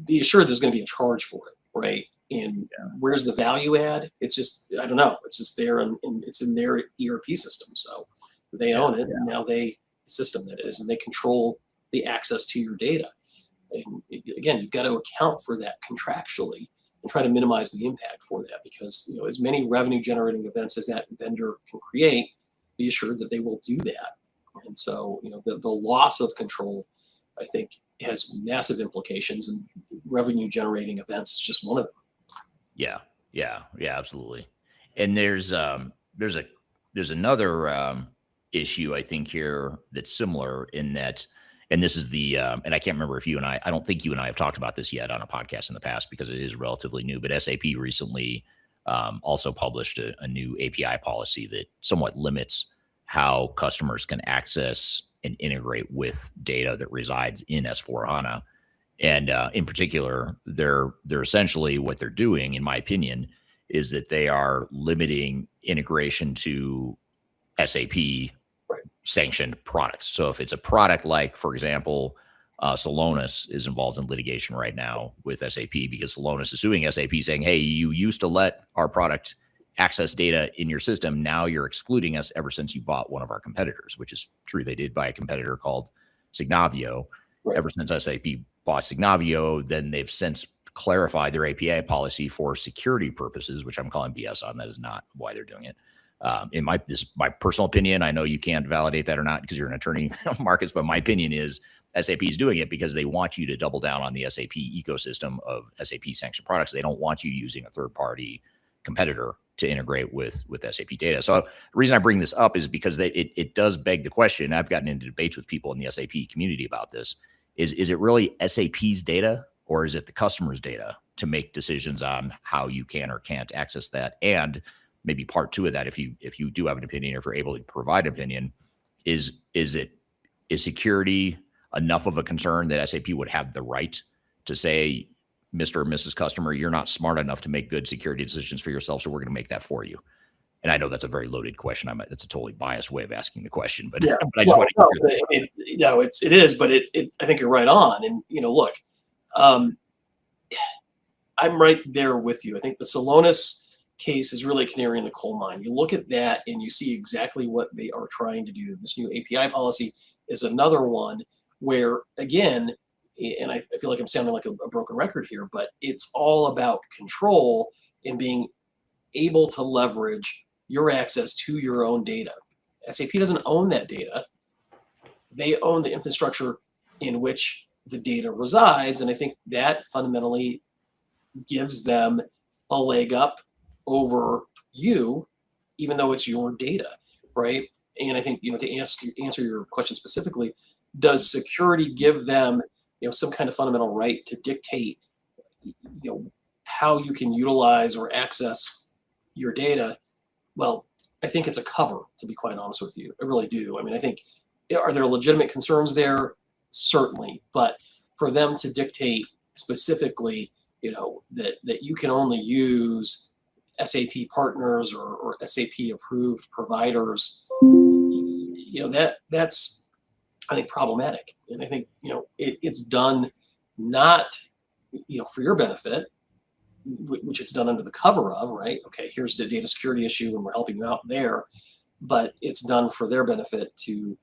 be assured there's going to be a charge for it, right? And where's the value add? It's just, I don't know. It's just there, and it's in their ERP system. So they own it, and now the system that is, and they control the access to your data. And again, you've got to account for that contractually and try to minimize the impact for that, because as many revenue generating events as that vendor can create, be assured that they will do that. And so the loss of control, I think, has massive implications, and revenue generating events is just one of them. Yeah, absolutely. And there's another issue, I think, here that's similar in that, and this is and I can't remember if I don't think you and I have talked about this yet on a podcast in the past because it is relatively new, but SAP recently also published a new API policy that somewhat limits how customers can access and integrate with data that resides in S/4HANA. And in particular, they're essentially, what they're doing, in my opinion, is that they are limiting integration to SAP sanctioned products. So if it's a product like, for example, Celonis is involved in litigation right now with SAP because Celonis is suing SAP saying, hey, you used to let our product access data in your system. Now you're excluding us ever since you bought one of our competitors, which is true. They did buy a competitor called Signavio. Right. Ever since SAP bought Signavio, then they've since clarify their API policy for security purposes, which I'm calling BS on. That is not why they're doing it. This is my personal opinion. I know you can't validate that or not because you're an attorney, Marcus, but my opinion is SAP is doing it because they want you to double down on the SAP ecosystem of SAP sanctioned products. They don't want you using a third-party competitor to integrate with SAP data. So the reason I bring this up is because it does beg the question. I've gotten into debates with people in the SAP community about this. Is it really SAP's data or is it the customer's data to make decisions on how you can or can't access that? And maybe part two of that, if you do have an opinion, or if you're able to provide an opinion, is security enough of a concern that SAP would have the right to say, Mr. or Mrs. Customer, you're not smart enough to make good security decisions for yourself, so we're going to make that for you? And I know that's a very loaded question. That's a totally biased way of asking the question, but, Yeah. but I just want to it is, but I think you're right on. And look, I'm right there with you. I think the Celonis case is really a canary in the coal mine. You look at that and you see exactly what they are trying to do. This new API policy is another one where, again, and I feel like I'm sounding like a broken record here, but it's all about control and being able to leverage your access to your own data. SAP doesn't own that data. They own the infrastructure in which the data resides, and I think that fundamentally gives them a leg up over you, even though it's your data, right? And I think, to answer your question specifically, does security give them, some kind of fundamental right to dictate, how you can utilize or access your data? Well, I think it's a cover, to be quite honest with you. I really do. I mean, I think, are there legitimate concerns there? Certainly. But for them to dictate specifically, that you can only use SAP partners or SAP approved providers, that's, I think, problematic. And I think, it's done not, for your benefit, which it's done under the cover of, right? Okay, here's the data security issue and we're helping you out there, but it's done for their benefit to,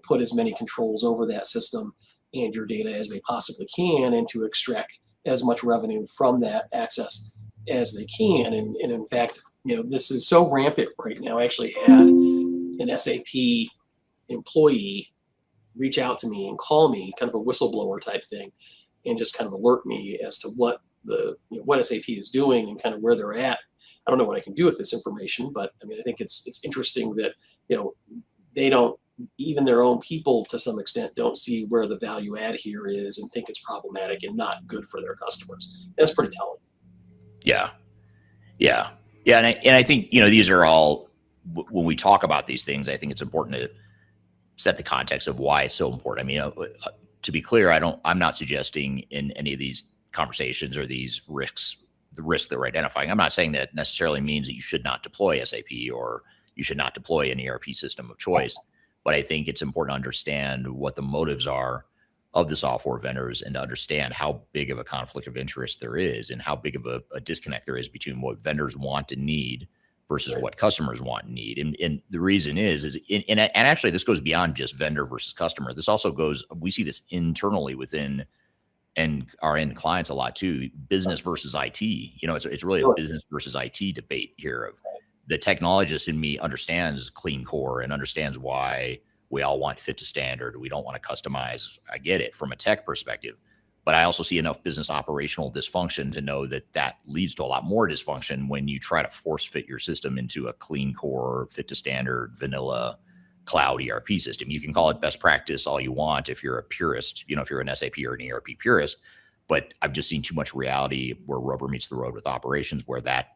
put as many controls over that system and your data as they possibly can, and to extract as much revenue from that access as they can. And in fact, this is so rampant right now. I actually had an SAP employee reach out to me and call me, kind of a whistleblower type thing, and just kind of alert me as to what what SAP is doing and kind of where they're at. I don't know what I can do with this information, but I mean, I think it's interesting that, they don't, even their own people to some extent don't see where the value add here is and think it's problematic and not good for their customers. That's pretty telling. Yeah. And I think, these are all, when we talk about these things, I think it's important to set the context of why it's so important. I mean, to be clear, I'm not suggesting in any of these conversations or these risks, the risks that we're identifying, I'm not saying that necessarily means that you should not deploy SAP or you should not deploy an ERP system of choice. But I think it's important to understand what the motives are of the software vendors and to understand how big of a conflict of interest there is and how big of a disconnect there is between what vendors want and need versus what customers want and need. And the reason and actually this goes beyond just vendor versus customer. This also we see this internally within and our end clients a lot too, business versus IT. It's really a business versus IT debate here. Of the technologist in me understands clean core and understands why we all want fit to standard. We don't want to customize. I get it from a tech perspective, but I also see enough business operational dysfunction to know that leads to a lot more dysfunction when you try to force fit your system into a clean core, fit to standard, vanilla cloud ERP system. You can call it best practice all you want if you're a purist, if you're an SAP or an ERP purist, but I've just seen too much reality where rubber meets the road with operations, where that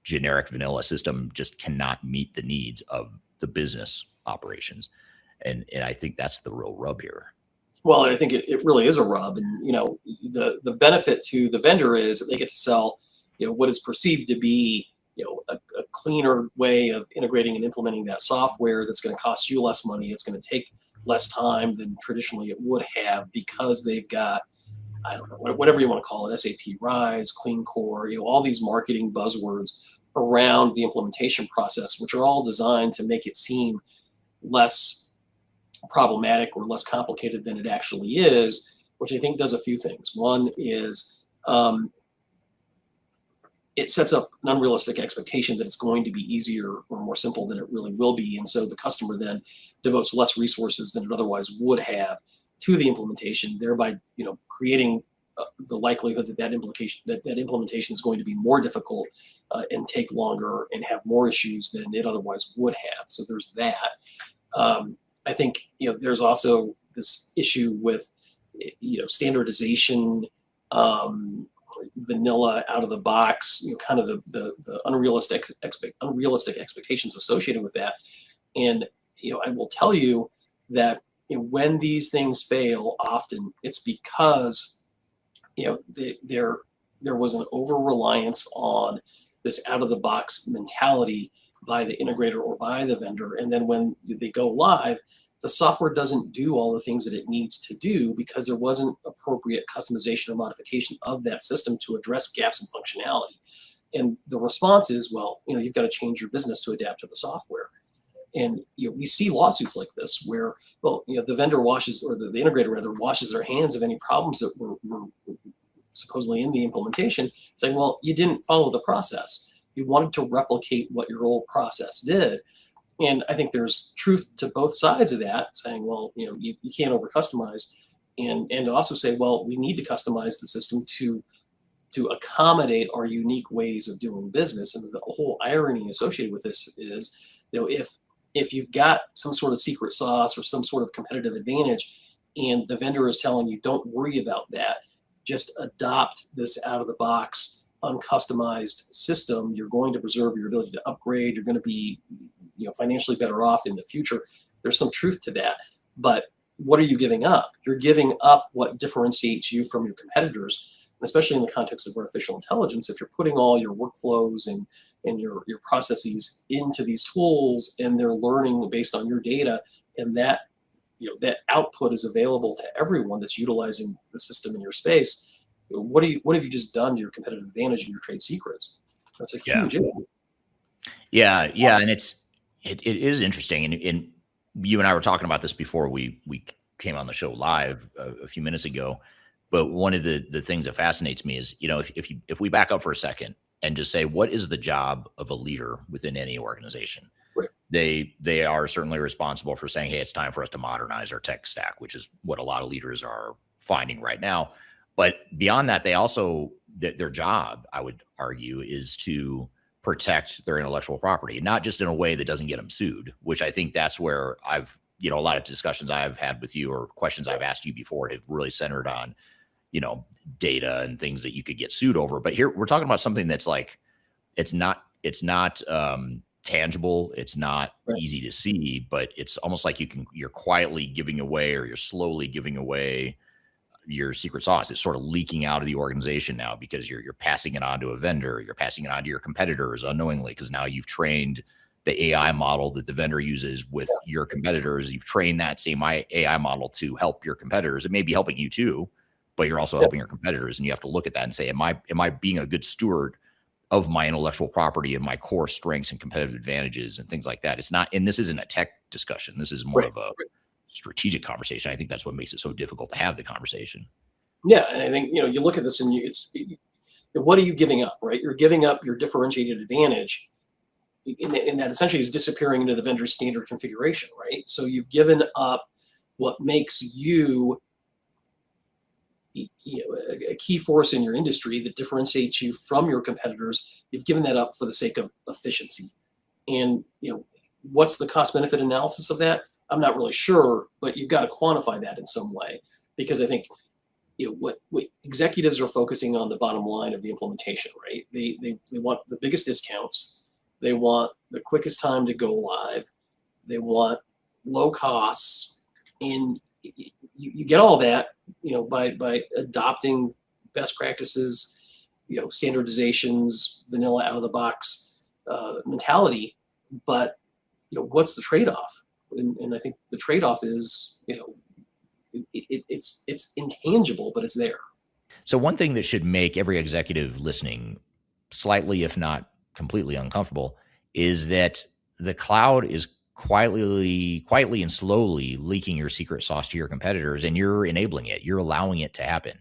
generic vanilla system just cannot meet the needs of the business operations. And I think that's the real rub here. Well, I think it really is a rub. And, the benefit to the vendor is that they get to sell, what is perceived to be, a cleaner way of integrating and implementing that software that's going to cost you less money. It's going to take less time than traditionally it would have because they've got, I don't know, whatever you want to call it, SAP Rise, Clean Core, all these marketing buzzwords around the implementation process, which are all designed to make it seem less problematic or less complicated than it actually is, which I think does a few things. One is it sets up an unrealistic expectation that it's going to be easier or more simple than it really will be. And so the customer then devotes less resources than it otherwise would have to the implementation, thereby, creating the likelihood that that implementation is going to be more difficult and take longer and have more issues than it otherwise would have. So there's that. I think, there's also this issue with, standardization, vanilla out of the box, kind of the unrealistic expectations associated with that. And, I will tell you that when these things fail, often it's because, there was an over-reliance on this out-of-the-box mentality by the integrator or by the vendor. And then when they go live, the software doesn't do all the things that it needs to do because there wasn't appropriate customization or modification of that system to address gaps in functionality. And the response is, well, you've got to change your business to adapt to the software. And we see lawsuits like this where, well, the vendor washes, or the integrator rather, washes their hands of any problems that were supposedly in the implementation, saying, well, you didn't follow the process. You wanted to replicate what your old process did. And I think there's truth to both sides of that, saying, well, you can't over customize, and also say, well, we need to customize the system to accommodate our unique ways of doing business. And the whole irony associated with this is, if you've got some sort of secret sauce or some sort of competitive advantage, and the vendor is telling you, don't worry about that, just adopt this out of the box, uncustomized system, you're going to preserve your ability to upgrade, you're going to be financially better off in the future. There's some truth to that. But what are you giving up? You're giving up what differentiates you from your competitors, especially in the context of artificial intelligence. If you're putting all your workflows and your processes into these tools, and they're learning based on your data, and that that output is available to everyone that's utilizing the system in your space, what have you just done to your competitive advantage and your trade secrets? That's a huge issue. Yeah, and it is interesting, and you and I were talking about this before we came on the show live a few minutes ago. But one of the things that fascinates me is, if we back up for a second and just say, what is the job of a leader within any organization? Right. They are certainly responsible for saying, hey, it's time for us to modernize our tech stack, which is what a lot of leaders are finding right now. But beyond that, they also, their job, I would argue, is to protect their intellectual property, not just in a way that doesn't get them sued, which I think that's where I've, a lot of discussions I've had with you or questions I've asked you before have really centered on, data and things that you could get sued over. But here we're talking about something that's like, it's not tangible. It's not easy to see, but it's almost like you're quietly giving away, or you're slowly giving away your secret sauce. It's sort of leaking out of the organization now because you're passing it on to a vendor, you're passing it on to your competitors unknowingly, because now you've trained the AI model that the vendor uses with your competitors. You've trained that same AI model to help your competitors. It may be helping you too, but you're also helping your competitors. And you have to look at that and say, am I being a good steward of my intellectual property and my core strengths and competitive advantages and things like that? It's not, and this isn't a tech discussion. This is more of a strategic conversation. I think that's what makes it so difficult to have the conversation. Yeah. And I think, you look at this and what are you giving up, right? You're giving up your differentiated advantage, and that essentially is disappearing into the vendor's standard configuration, right? So you've given up what makes you a key force in your industry that differentiates you from your competitors. You've given that up for the sake of efficiency. And, what's the cost benefit analysis of that? I'm not really sure, but you've got to quantify that in some way, because I think, what executives are focusing on the bottom line of the implementation, right? They want the biggest discounts. They want the quickest time to go live. They want low costs, and you get all that, by adopting best practices, standardizations, vanilla out of the box mentality. But what's the trade-off? And I think the trade-off is, it's intangible, but it's there. So one thing that should make every executive listening slightly, if not completely uncomfortable, is that the cloud is quietly and slowly leaking your secret sauce to your competitors, and you're enabling it. You're allowing it to happen.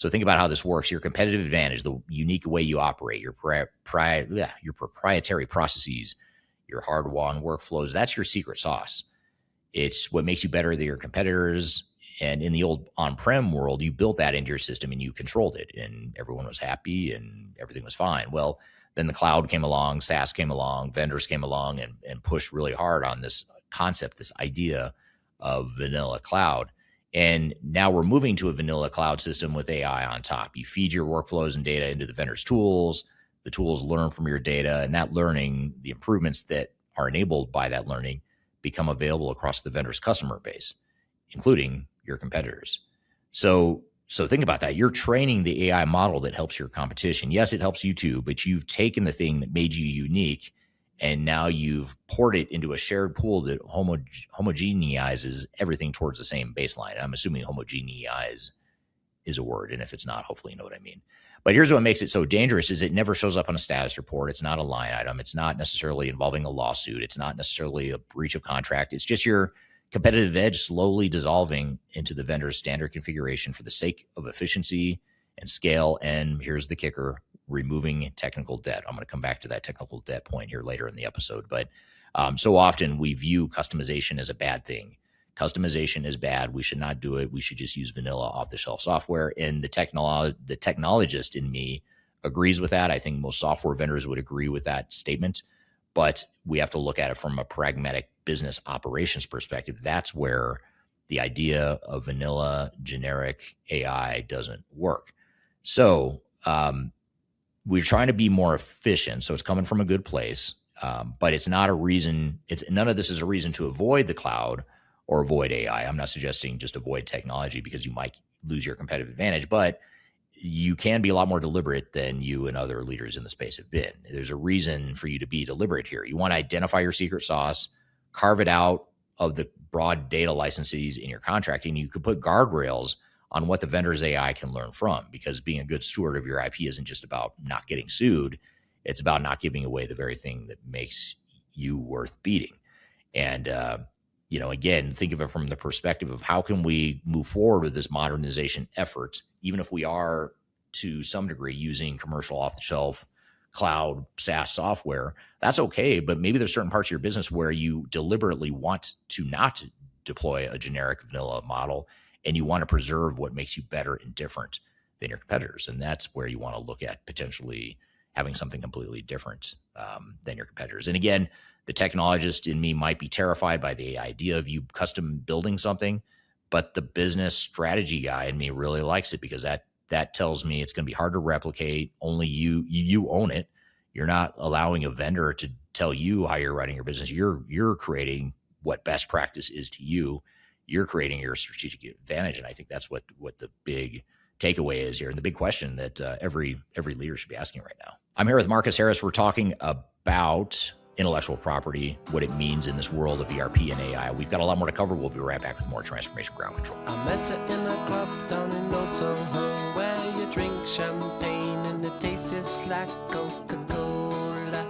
So think about how this works. Your competitive advantage, the unique way you operate, your proprietary processes, your hard-won workflows, that's your secret sauce. It's what makes you better than your competitors. And in the old on-prem world, you built that into your system and you controlled it, and everyone was happy and everything was fine. Well, then the cloud came along, SaaS came along, vendors came along and pushed really hard on this concept, this idea of vanilla cloud. And now we're moving to a vanilla cloud system with AI on top. You feed your workflows and data into the vendor's tools. The tools learn from your data, and that learning, the improvements that are enabled by that learning, become available across the vendor's customer base, including your competitors. So think about that. You're training the AI model that helps your competition. Yes, it helps you too, but you've taken the thing that made you unique, and now you've poured it into a shared pool that homogeneizes everything towards the same baseline. I'm assuming homogeneize is a word, and if it's not, hopefully you know what I mean. But here's what makes it so dangerous is it never shows up on a status report. It's not a line item. It's not necessarily involving a lawsuit. It's not necessarily a breach of contract. It's just your competitive edge slowly dissolving into the vendor's standard configuration for the sake of efficiency and scale. And here's the kicker, removing technical debt. I'm going to come back to that technical debt point here later in the episode. But so often we view customization as a bad thing. Customization is bad. We should not do it. We should just use vanilla off-the-shelf software. And the technologist in me agrees with that. I think most software vendors would agree with that statement. But we have to look at it from a pragmatic business operations perspective. That's where the idea of vanilla generic AI doesn't work. So we're trying to be more efficient. So it's coming from a good place, but it's not a reason. None of this is a reason to avoid the cloud or avoid AI. I'm not suggesting just avoid technology because you might lose your competitive advantage, but you can be a lot more deliberate than you and other leaders in the space have been. There's a reason for you to be deliberate here. You want to identify your secret sauce, carve it out of the broad data licenses in your contracting. You could put guardrails on what the vendor's AI can learn from, because being a good steward of your IP isn't just about not getting sued. It's about not giving away the very thing that makes you worth beating. And, again, think of it from the perspective of how can we move forward with this modernization effort, even if we are to some degree using commercial off-the-shelf cloud SaaS software. That's okay, but maybe there's certain parts of your business where you deliberately want to not deploy a generic vanilla model, and you want to preserve what makes you better and different than your competitors. And that's where you want to look at potentially having something completely different than your competitors. And again, the technologist in me might be terrified by the idea of you custom building something, but the business strategy guy in me really likes it, because that tells me it's going to be hard to replicate. Only you own it. You're not allowing a vendor to tell you how you're running your business. You're creating what best practice is to you. You're creating your strategic advantage. And I think that's what the big takeaway is here, and the big question that every leader should be asking right now. I'm here with Marcus Harris. We're talking about intellectual property, what it means in this world of ERP and AI. We've got a lot more to cover. We'll be right back with more Transformation Ground Control. I met her in a club down in Old Soho, where you drink champagne and it tastes like Coca-Cola.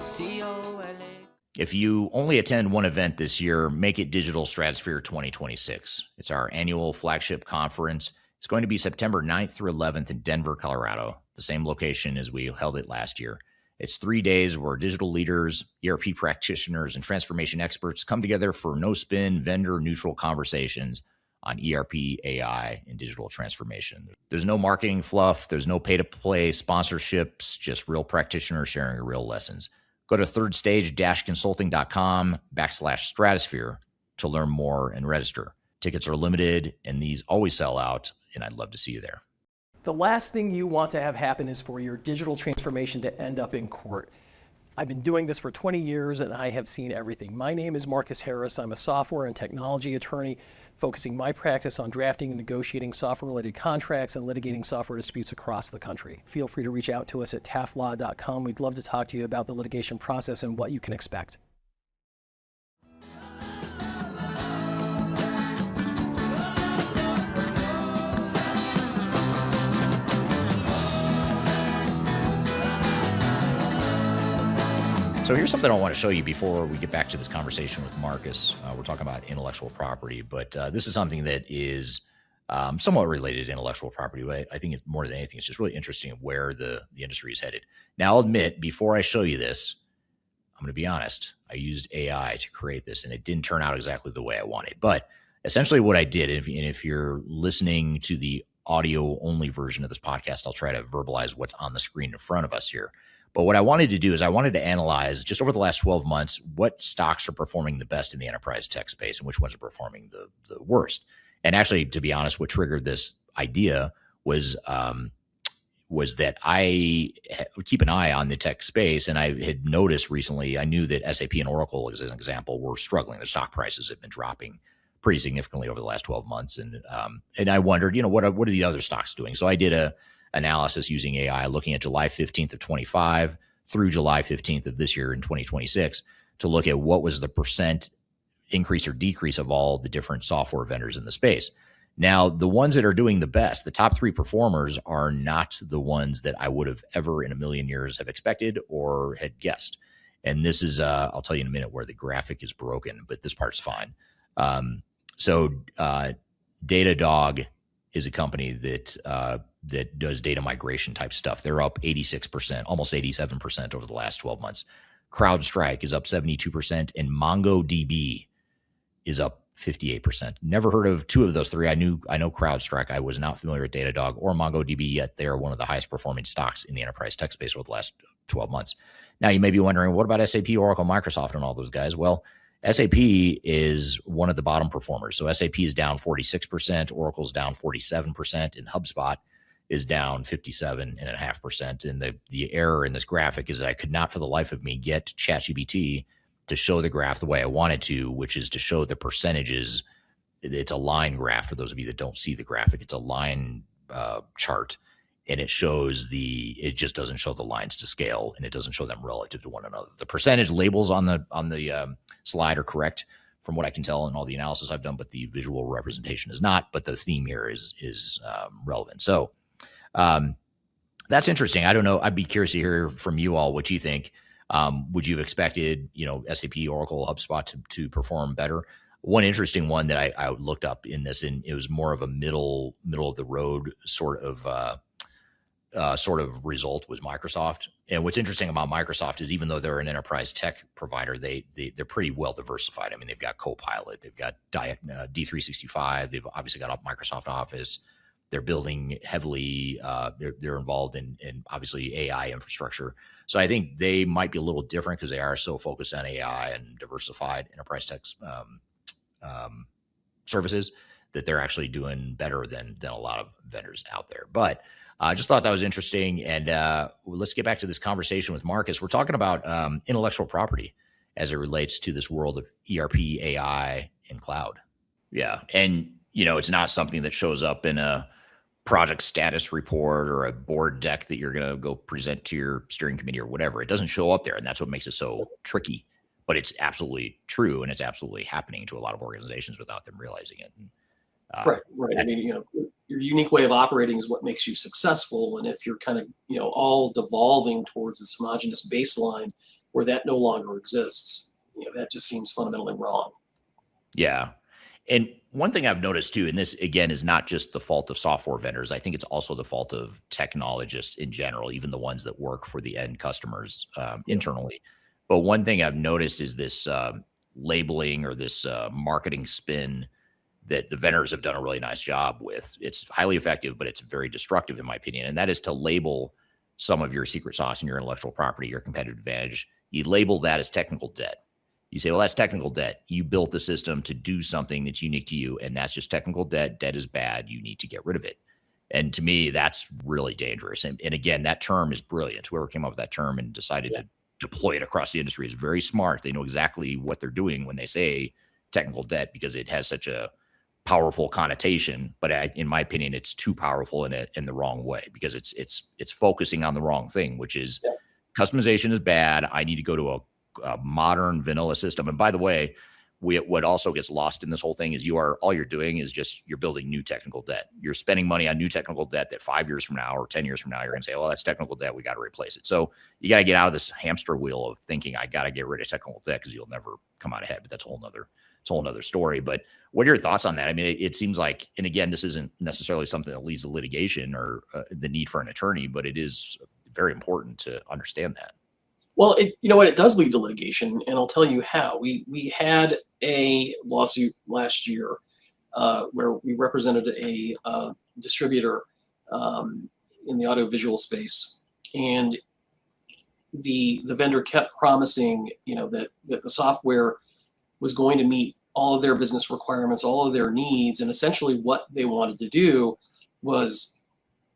C-O-L-A. If you only attend one event this year, make it Digital Stratosphere 2026. It's our annual flagship conference. It's going to be September 9th through 11th in Denver, Colorado, the same location as we held it last year. It's 3 days where digital leaders, ERP practitioners, and transformation experts come together for no-spin, vendor-neutral conversations on ERP, AI, and digital transformation. There's no marketing fluff. There's no pay-to-play sponsorships, just real practitioners sharing real lessons. Go to thirdstage-consulting.com/stratosphere to learn more and register. Tickets are limited, and these always sell out, and I'd love to see you there. The last thing you want to have happen is for your digital transformation to end up in court. I've been doing this for 20 years and I have seen everything. My name is Marcus Harris. I'm a software and technology attorney focusing my practice on drafting and negotiating software-related contracts and litigating software disputes across the country. Feel free to reach out to us at taftlaw.com. We'd love to talk to you about the litigation process and what you can expect. So here's something I want to show you before we get back to this conversation with Marcus. We're talking about intellectual property, but this is something that is somewhat related to intellectual property, but I think more than anything, it's just really interesting where the industry is headed. Now, I'll admit, before I show you this, I'm going to be honest. I used AI to create this, and it didn't turn out exactly the way I wanted. But essentially what I did, and if you're listening to the audio only version of this podcast, I'll try to verbalize what's on the screen in front of us here. But what I wanted to do is I wanted to analyze just over the last 12 months, what stocks are performing the best in the enterprise tech space and which ones are performing the worst. And actually, to be honest, what triggered this idea was that I would keep an eye on the tech space. And I had noticed recently, I knew that SAP and Oracle, as an example, were struggling. Their stock prices have been dropping pretty significantly over the last 12 months. And I wondered, what are the other stocks doing? So I did a analysis using AI, looking at July 15th of 25 through July 15th of this year in 2026 to look at what was the percent increase or decrease of all the different software vendors in the space. Now, the ones that are doing the best, the top three performers, are not the ones that I would have ever in a million years have expected or had guessed. And this is, I'll tell you in a minute where the graphic is broken, but this part's fine. So Datadog is a company that does data migration type stuff. They're up 86%, almost 87% over the last 12 months. CrowdStrike is up 72%, and MongoDB is up 58%. Never heard of two of those three. I know CrowdStrike. I was not familiar with Datadog or MongoDB, yet they are one of the highest performing stocks in the enterprise tech space over the last 12 months. Now, you may be wondering, what about SAP, Oracle, Microsoft, and all those guys? Well, SAP is one of the bottom performers. So SAP is down 46%, Oracle's down 47%, and HubSpot is down 57.5%. And the error in this graphic is that I could not for the life of me get ChatGPT to show the graph the way I wanted to, which is to show the percentages. It's a line graph for those of you that don't see the graphic. It's a line chart, and it just doesn't show the lines to scale, and it doesn't show them relative to one another. The percentage labels on the slide are correct from what I can tell in all the analysis I've done, but the visual representation is not. But the theme here is relevant. So that's interesting. I don't know. I'd be curious to hear from you all what you think. Would you have expected, SAP, Oracle, HubSpot to perform better? One interesting one that I looked up in this, and it was more of a middle of the road sort of result, was Microsoft. And what's interesting about Microsoft is, even though they're an enterprise tech provider, they're pretty well diversified. I mean, they've got Copilot, they've got D365, they've obviously got Microsoft Office. They're building heavily. They're involved in obviously AI infrastructure. So I think they might be a little different because they are so focused on AI and diversified enterprise tech services that they're actually doing better than a lot of vendors out there. But I just thought that was interesting. And let's get back to this conversation with Marcus. We're talking about intellectual property as it relates to this world of ERP, AI, and cloud. Yeah. And, it's not something that shows up in a project status report or a board deck that you're going to go present to your steering committee or whatever. It doesn't show up there. And that's what makes it so tricky. But it's absolutely true. And it's absolutely happening to a lot of organizations without them realizing it. And, right. I mean, your unique way of operating is what makes you successful. And if you're kind of, all devolving towards this homogenous baseline where that no longer exists, that just seems fundamentally wrong. Yeah. And one thing I've noticed too, and this again is not just the fault of software vendors, I think it's also the fault of technologists in general, even the ones that work for the end customers internally. But one thing I've noticed is this labeling or this marketing spin that the vendors have done a really nice job with. It's highly effective, but it's very destructive in my opinion. And that is to label some of your secret sauce and your intellectual property, your competitive advantage. You label that as technical debt. You say, well, that's technical debt. You built the system to do something that's unique to you, and that's just technical debt. Debt is bad. You need to get rid of it. And to me, that's really dangerous. And again, that term is brilliant. Whoever came up with that term and decided to deploy it across the industry is very smart. They know exactly what they're doing when they say technical debt, because it has such a powerful connotation. But in my opinion, it's too powerful in the wrong way, because it's focusing on the wrong thing, which is customization is bad. I need to go to a modern vanilla system. And by the way, what also gets lost in this whole thing is all you're doing is just you're building new technical debt. You're spending money on new technical debt that 5 years from now or 10 years from now, you're going to say, well, that's technical debt. We got to replace it. So you got to get out of this hamster wheel of thinking I got to get rid of technical debt because you'll never come out ahead. But that's a whole nother it's a whole nother story. But what are your thoughts on that? I mean, it seems like, and again, this isn't necessarily something that leads to litigation or the need for an attorney, but it is very important to understand that. Well, it does lead to litigation, and I'll tell you how. We had a lawsuit last year where we represented a distributor in the audiovisual space, and the vendor kept promising, that the software was going to meet all of their business requirements, all of their needs, and essentially what they wanted to do was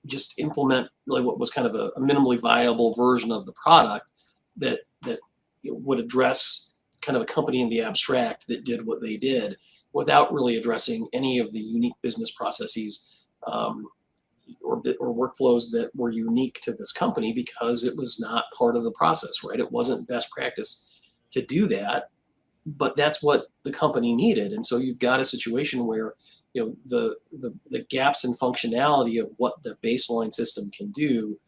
just implement really what was kind of a minimally viable version of the product that would address kind of a company in the abstract that did what they did without really addressing any of the unique business processes or workflows that were unique to this company, because it was not part of the process, right? It wasn't best practice to do that, but that's what the company needed. And so you've got a situation where the gaps in functionality of what the baseline system can do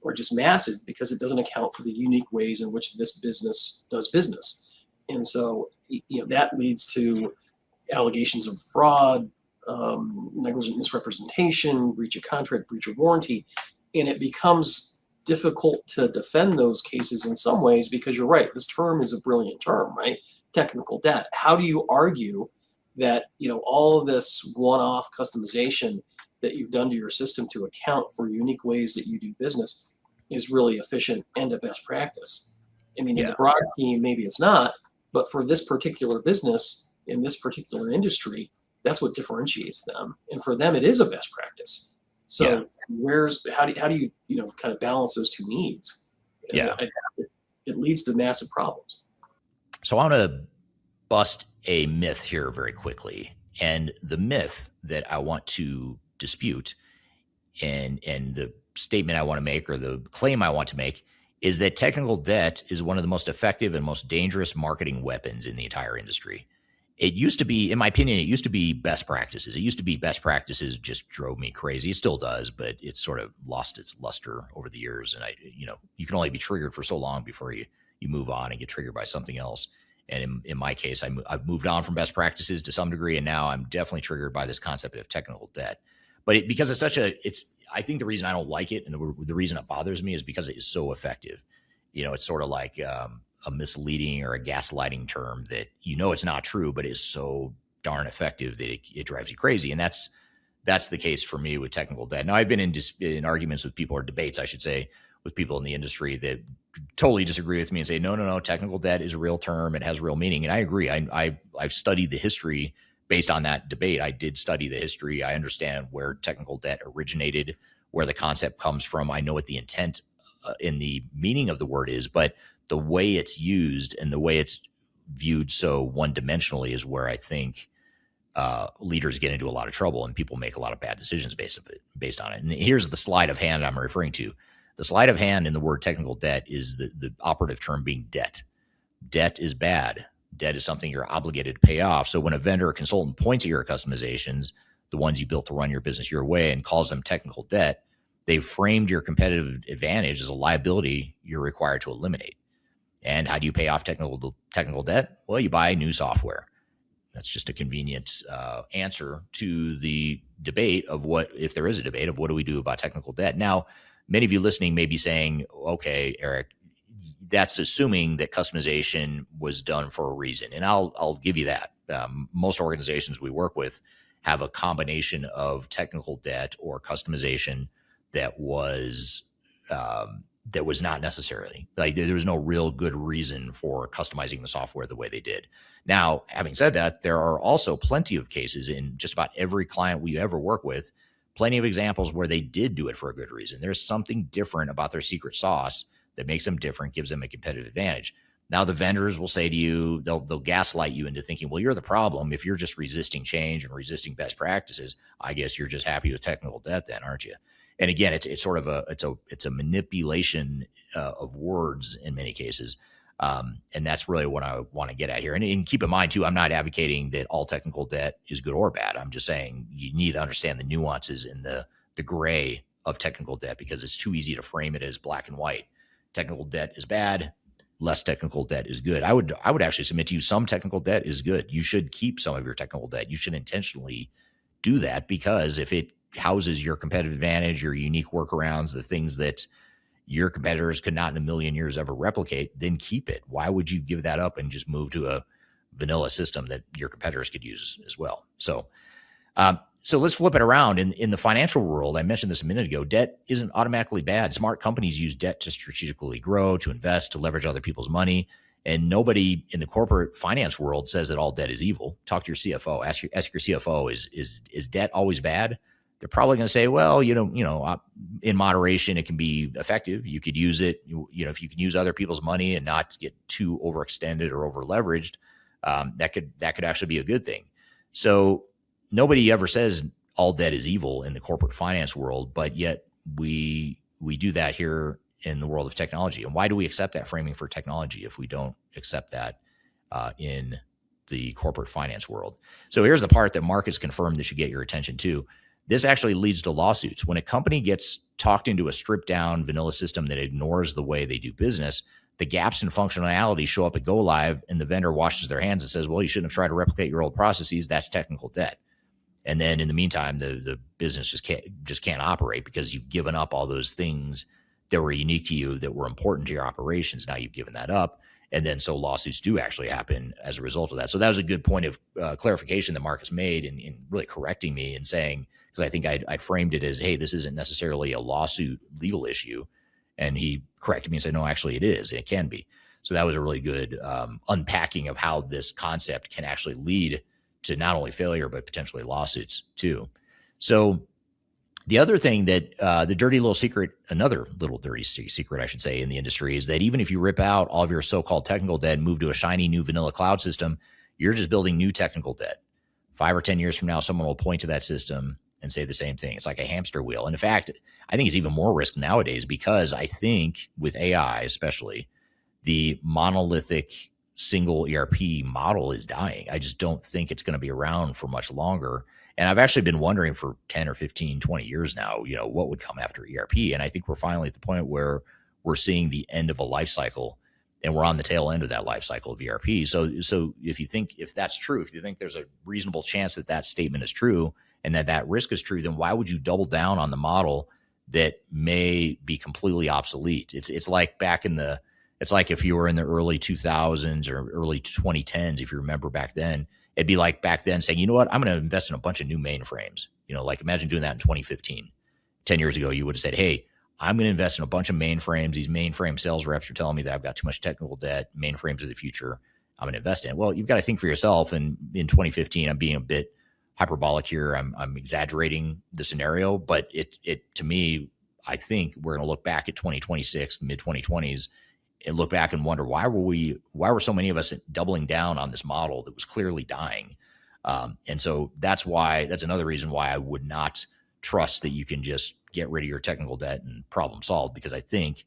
are just massive, because it doesn't account for the unique ways in which this business does business. And so that leads to allegations of fraud, negligent misrepresentation, breach of contract, breach of warranty, and it becomes difficult to defend those cases in some ways, because you're right, this term is a brilliant term, right? Technical debt. How do you argue that all of this one-off customization that you've done to your system to account for unique ways that you do business is really efficient and a best practice? I mean, in the broad scheme, maybe it's not, but for this particular business in this particular industry, that's what differentiates them. And for them, it is a best practice. So how do you kind of balance those two needs? Yeah. It leads to massive problems. So I want to bust a myth here very quickly. And the myth that I want to dispute and the statement I want to make, or the claim I want to make, is that technical debt is one of the most effective and most dangerous marketing weapons in the entire industry. It used to be, in my opinion, it used to be best practices. It used to be best practices just drove me crazy. It still does, but it's sort of lost its luster over the years. And you can only be triggered for so long before you move on and get triggered by something else. And in my case, I've moved on from best practices to some degree, and now I'm definitely triggered by this concept of technical debt. But because I think the reason I don't like it, and the reason it bothers me, is because it is so effective. It's sort of like a misleading or a gaslighting term that it's not true, but is so darn effective that it drives you crazy. And that's the case for me with technical debt. Now, I've been in arguments with people, or debates, I should say, with people in the industry that totally disagree with me and say, no, technical debt is a real term. It has real meaning. And I agree. I've studied the history based on that debate. I did study the history. I understand where technical debt originated, where the concept comes from. I know what the intent in the meaning of the word is, but the way it's used and the way it's viewed so one-dimensionally is where I think leaders get into a lot of trouble, and people make a lot of bad decisions based on it. And here's the sleight of hand I'm referring to. The sleight of hand in the word technical debt is the operative term being debt. Debt is bad. Debt is something you're obligated to pay off. So when a vendor or consultant points at your customizations, the ones you built to run your business your way, and calls them technical debt, they've framed your competitive advantage as a liability you're required to eliminate. And how do you pay off technical debt? Well, you buy new software. That's just a convenient answer to the debate of if there is a debate of what do we do about technical debt. Now, many of you listening may be saying, okay, Eric, that's assuming that customization was done for a reason. And I'll give you that. Most organizations we work with have a combination of technical debt or customization that was not necessarily, like, there was no real good reason for customizing the software the way they did. Now, having said that, there are also plenty of cases in just about every client we ever work with, plenty of examples where they did do it for a good reason. There's something different about their secret sauce that makes them different, gives them a competitive advantage. Now, the vendors will say to you, they'll gaslight you into thinking, well, you're the problem. If you're just resisting change and resisting best practices, I guess you're just happy with technical debt then, aren't you? And again, it's sort of it's a manipulation of words in many cases. And that's really what I want to get at here. And keep in mind too, I'm not advocating that all technical debt is good or bad. I'm just saying you need to understand the nuances in the gray of technical debt, because it's too easy to frame it as black and white. Technical debt is bad. less technical debt is good. I would actually submit to you some technical debt is good. You should keep some of your technical debt. You should intentionally do that, because if it houses your competitive advantage, your unique workarounds, the things that your competitors could not in a million years ever replicate, then keep it. Why would you give that up and just move to a vanilla system that your competitors could use as well? So let's flip it around. In the financial world, I mentioned this a minute ago, debt isn't automatically bad. Smart companies use debt to strategically grow, to invest, to leverage other people's money. And nobody in the corporate finance world says that all debt is evil. Talk to your CFO. Ask your CFO, is debt always bad? They're probably going to say, well, in moderation, it can be effective. You could use it, if you can use other people's money and not get too overextended or over leveraged, that could actually be a good thing. So nobody ever says all debt is evil in the corporate finance world, but yet we do that here in the world of technology. And why do we accept that framing for technology if we don't accept that in the corporate finance world? So here's the part that markets confirmed that should get your attention too. This actually leads to lawsuits. When a company gets talked into a stripped down vanilla system that ignores the way they do business, the gaps in functionality show up at go live, and the vendor washes their hands and says, well, you shouldn't have tried to replicate your old processes. That's technical debt. And then in the meantime, the business just can't operate because you've given up all those things that were unique to you, that were important to your operations. Now you've given that up. And then so lawsuits do actually happen as a result of that. So that was a good point of clarification that Marcus made in really correcting me and saying, because I think I framed it as, hey, this isn't necessarily a lawsuit legal issue. And he corrected me and said, no, actually it is. It can be. So that was a really good unpacking of how this concept can actually lead to not only failure, but potentially lawsuits too. So the other thing that the dirty little secret, another little dirty secret, I should say, in the industry is that even if you rip out all of your so-called technical debt and move to a shiny new vanilla cloud system, you're just building new technical debt. 5 or 10 years from now, someone will point to that system and say the same thing. It's like a hamster wheel. And in fact, I think it's even more risk nowadays, because I think with AI especially, the monolithic single ERP model is dying. I just don't think it's going to be around for much longer. And I've actually been wondering for 10 or 15, 20 years now, what would come after ERP? And I think we're finally at the point where we're seeing the end of a life cycle, and we're on the tail end of that life cycle of ERP. So if that's true, if you think there's a reasonable chance that that statement is true and that risk is true, then why would you double down on the model that may be completely obsolete? It's like it's like if you were in the early 2000s or early 2010s, if you remember back then, it'd be like back then saying, you know what, I'm going to invest in a bunch of new mainframes. Like imagine doing that in 2015. 10 years ago, you would have said, hey, I'm going to invest in a bunch of mainframes. These mainframe sales reps are telling me that I've got too much technical debt. Mainframes are the future. I'm going to invest in it. Well, you've got to think for yourself. And in 2015, I'm being a bit hyperbolic here. I'm exaggerating the scenario, but it to me, I think we're going to look back at 2026, mid 2020s, and look back and wonder why were so many of us doubling down on this model that was clearly dying. And so that's another reason why I would not trust that you can just get rid of your technical debt and problem solved, because I think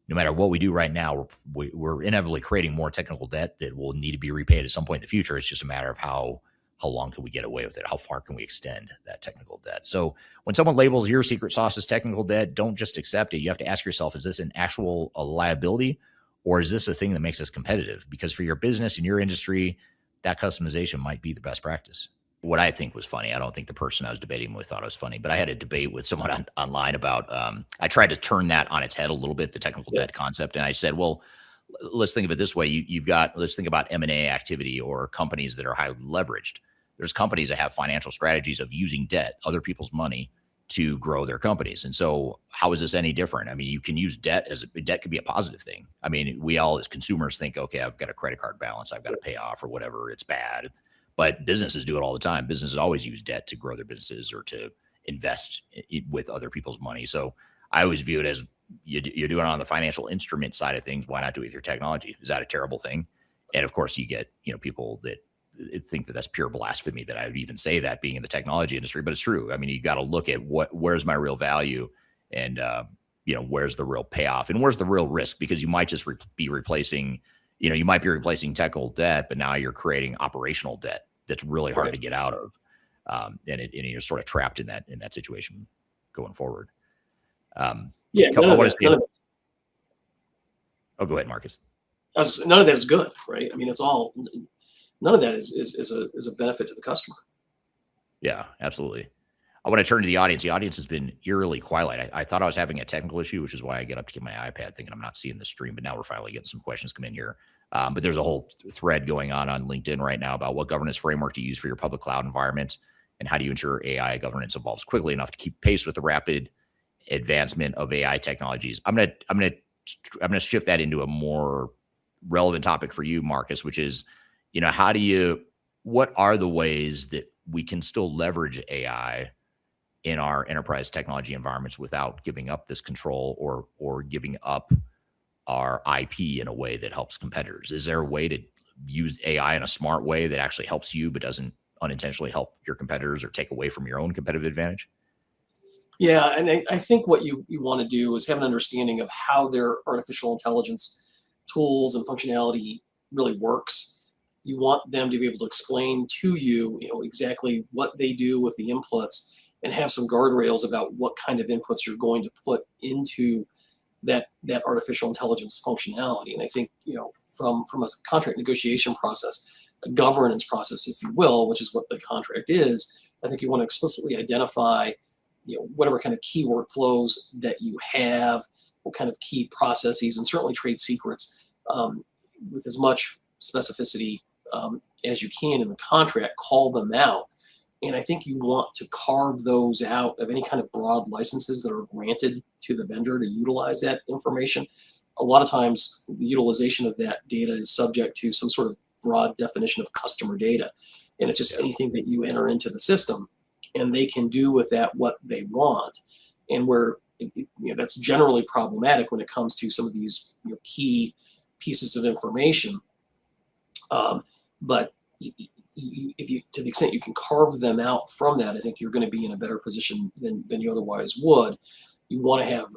no matter what we do right now, we're inevitably creating more technical debt that will need to be repaid at some point in the future. It's just a matter of how long can we get away with it? How far can we extend that technical debt? So when someone labels your secret sauce as technical debt, don't just accept it. You have to ask yourself, is this an actual liability, or is this a thing that makes us competitive? Because for your business and your industry, that customization might be the best practice. What I think was funny, I don't think the person I was debating with thought it was funny, but I had a debate with someone online about, I tried to turn that on its head a little bit, the technical debt concept. And I said, well, let's think of it this way. Let's think about M&A activity or companies that are highly leveraged. There's companies that have financial strategies of using debt, other people's money, to grow their companies. And so how is this any different? I mean, you can use debt debt could be a positive thing. I mean, we all as consumers think, okay, I've got a credit card balance, I've got to pay off or whatever, it's bad. But businesses do it all the time. Businesses always use debt to grow their businesses or to invest with other people's money. So I always view it as you're doing it on the financial instrument side of things. Why not do it with your technology? Is that a terrible thing? And of course you get, people that think that that's pure blasphemy that I would even say that, being in the technology industry, but it's true. I mean, you got to look at where's my real value, and where's the real payoff, and where's the real risk, because you might just be replacing, you might be replacing technical debt, but now you're creating operational debt that's really hard to get out of, and you're sort of trapped in that situation going forward. Yeah. Oh, go ahead, Marcus. None of that is good, right? I mean, none of that is a benefit to the customer. Yeah, absolutely. I want to turn to the audience. The audience has been eerily quiet. I thought I was having a technical issue, which is why I get up to get my iPad thinking I'm not seeing the stream, but now we're finally getting some questions come in here. But there's a whole thread going on LinkedIn right now about what governance framework to use for your public cloud environment and how do you ensure AI governance evolves quickly enough to keep pace with the rapid advancement of AI technologies. I'm gonna shift that into a more relevant topic for you, Marcus, which is, what are the ways that we can still leverage AI in our enterprise technology environments without giving up this control or giving up our IP in a way that helps competitors? Is there a way to use AI in a smart way that actually helps you but doesn't unintentionally help your competitors or take away from your own competitive advantage? Yeah, and I think what you want to do is have an understanding of how their artificial intelligence tools and functionality really works. You want them to be able to explain to you, exactly what they do with the inputs and have some guardrails about what kind of inputs you're going to put into that artificial intelligence functionality. And I think, from a contract negotiation process, a governance process, if you will, which is what the contract is, I think you want to explicitly identify, whatever kind of key workflows that you have, what kind of key processes, and certainly trade secrets, with as much specificity as you can in the contract, call them out. And I think you want to carve those out of any kind of broad licenses that are granted to the vendor to utilize that information. A lot of times the utilization of that data is subject to some sort of broad definition of customer data. And it's just anything that you enter into the system and they can do with that what they want. And where that's generally problematic when it comes to some of these key pieces of information. But if you, to the extent you can carve them out from that, I think you're going to be in a better position than you otherwise would. You want to have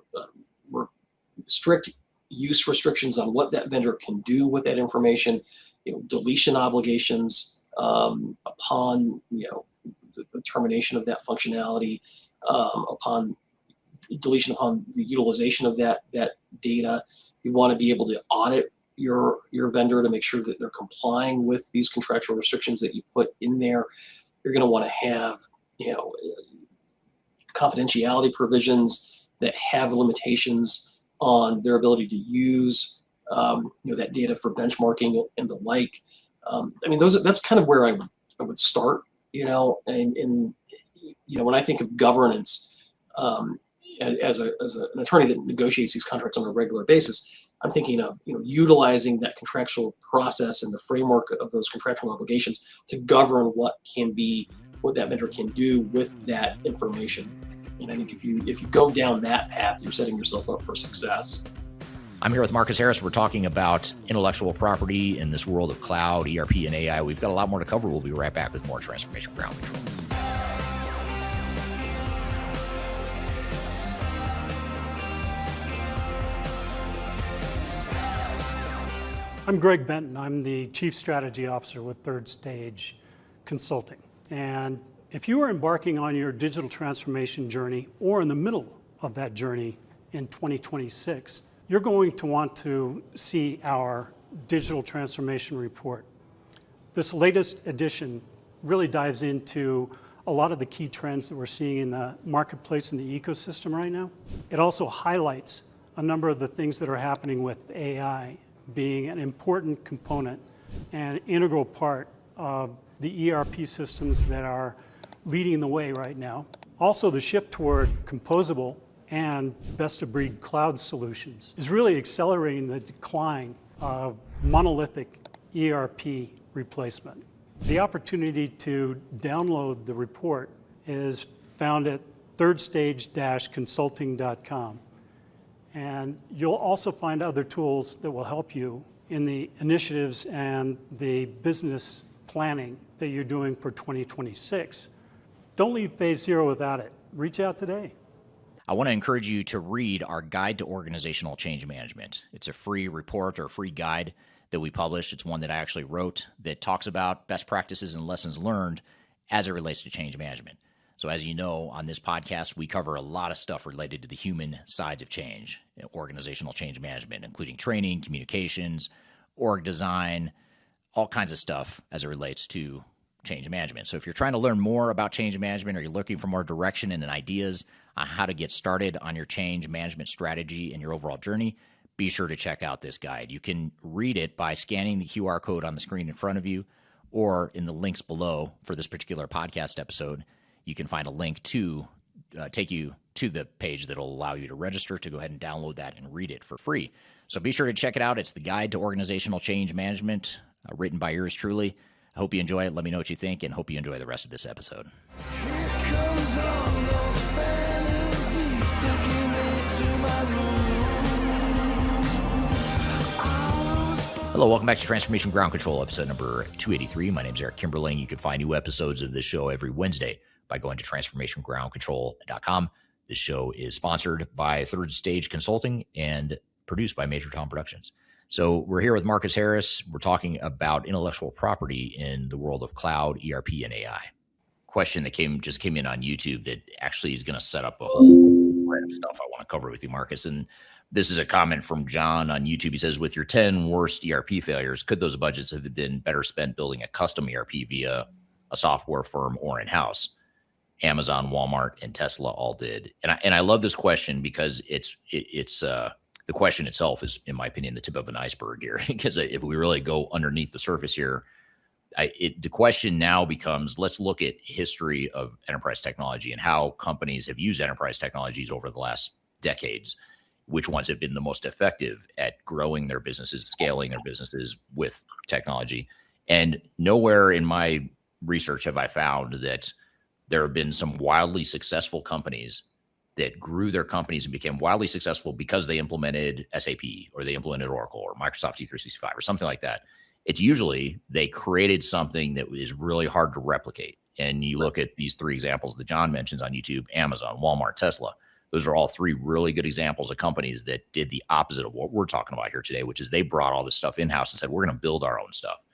strict use restrictions on what that vendor can do with that information, deletion obligations upon the termination of that functionality, upon deletion upon the utilization of that data. You want to be able to audit your vendor to make sure that they're complying with these contractual restrictions that you put in there. You're going to want to have confidentiality provisions that have limitations on their ability to use that data for benchmarking and the like. That's kind of where I would start. And when I think of governance, as an attorney that negotiates these contracts on a regular basis, I'm thinking of utilizing that contractual process and the framework of those contractual obligations to govern what that vendor can do with that information. And I think if you go down that path, you're setting yourself up for success. I'm here with Marcus Harris. We're talking about intellectual property in this world of cloud, ERP, and AI. We've got a lot more to cover. We'll be right back with more Transformation Ground Control. I'm Greg Benton. I'm the Chief Strategy Officer with Third Stage Consulting. And if you are embarking on your digital transformation journey or in the middle of that journey in 2026, you're going to want to see our digital transformation report. This latest edition really dives into a lot of the key trends that we're seeing in the marketplace and the ecosystem right now. It also highlights a number of the things that are happening with AI being an important component and integral part of the ERP systems that are leading the way right now. Also, the shift toward composable and best-of-breed cloud solutions is really accelerating the decline of monolithic ERP replacement. The opportunity to download the report is found at thirdstage-consulting.com. And you'll also find other tools that will help you in the initiatives and the business planning that you're doing for 2026. Don't leave phase zero without it. Reach out today. I want to encourage you to read our Guide to Organizational Change Management. It's a free report or free guide that we published. It's one that I actually wrote that talks about best practices and lessons learned as it relates to change management. So as you know, on this podcast, we cover a lot of stuff related to the human sides of change, organizational change management, including training, communications, org design, all kinds of stuff as it relates to change management. So if you're trying to learn more about change management, or you're looking for more direction and ideas on how to get started on your change management strategy and your overall journey, be sure to check out this guide. You can read it by scanning the QR code on the screen in front of you, or in the links below for this particular podcast episode. You can find a link to take you to the page that will allow you to register to go ahead and download that and read it for free. So be sure to check it out. It's the Guide to Organizational Change Management, written by yours truly. I hope you enjoy it. Let me know what you think, and hope you enjoy the rest of this episode. Hello, welcome back to Transformation Ground Control, episode number 283. My name is Eric Kimberling. You can find new episodes of this show every Wednesday by going to transformationgroundcontrol.com. This show is sponsored by Third Stage Consulting and produced by Major Tom Productions. So we're here with Marcus Harris. We're talking about intellectual property in the world of cloud, ERP, and AI. Question that just came in on YouTube that actually is going to set up a whole array of stuff I want to cover with you, Marcus. And this is a comment from John on YouTube. He says, with your 10 worst ERP failures, could those budgets have been better spent building a custom ERP via a software firm or in-house? Amazon, Walmart, and Tesla all did. And I love this question because it's the question itself is, in my opinion, the tip of an iceberg here. Because if we really go underneath the surface here, the question now becomes, let's look at history of enterprise technology and how companies have used enterprise technologies over the last decades. Which ones have been the most effective at growing their businesses, scaling their businesses with technology? And nowhere in my research have I found that there have been some wildly successful companies that grew their companies and became wildly successful because they implemented SAP or they implemented Oracle or Microsoft 365 or something like that. It's usually they created something that is really hard to replicate. And you look at these three examples that John mentions on YouTube: Amazon, Walmart, Tesla. Those are all three really good examples of companies that did the opposite of what we're talking about here today, which is they brought all this stuff in-house and said, we're going to build our own stuff.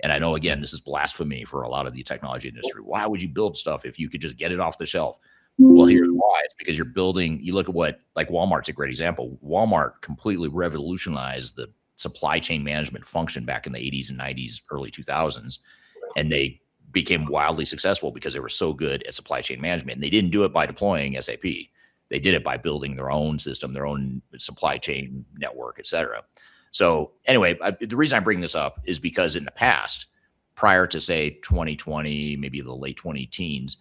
And I know, again, this is blasphemy for a lot of the technology industry. Why would you build stuff if you could just get it off the shelf? Well, here's why. It's because you're building, you look at what, like Walmart's a great example. Walmart completely revolutionized the supply chain management function back in the 80s and 90s, early 2000s. And they became wildly successful because they were so good at supply chain management. And they didn't do it by deploying SAP. They did it by building their own system, their own supply chain network, et cetera. So anyway, the reason I bring this up is because in the past, prior to say 2020, maybe the late 2010s,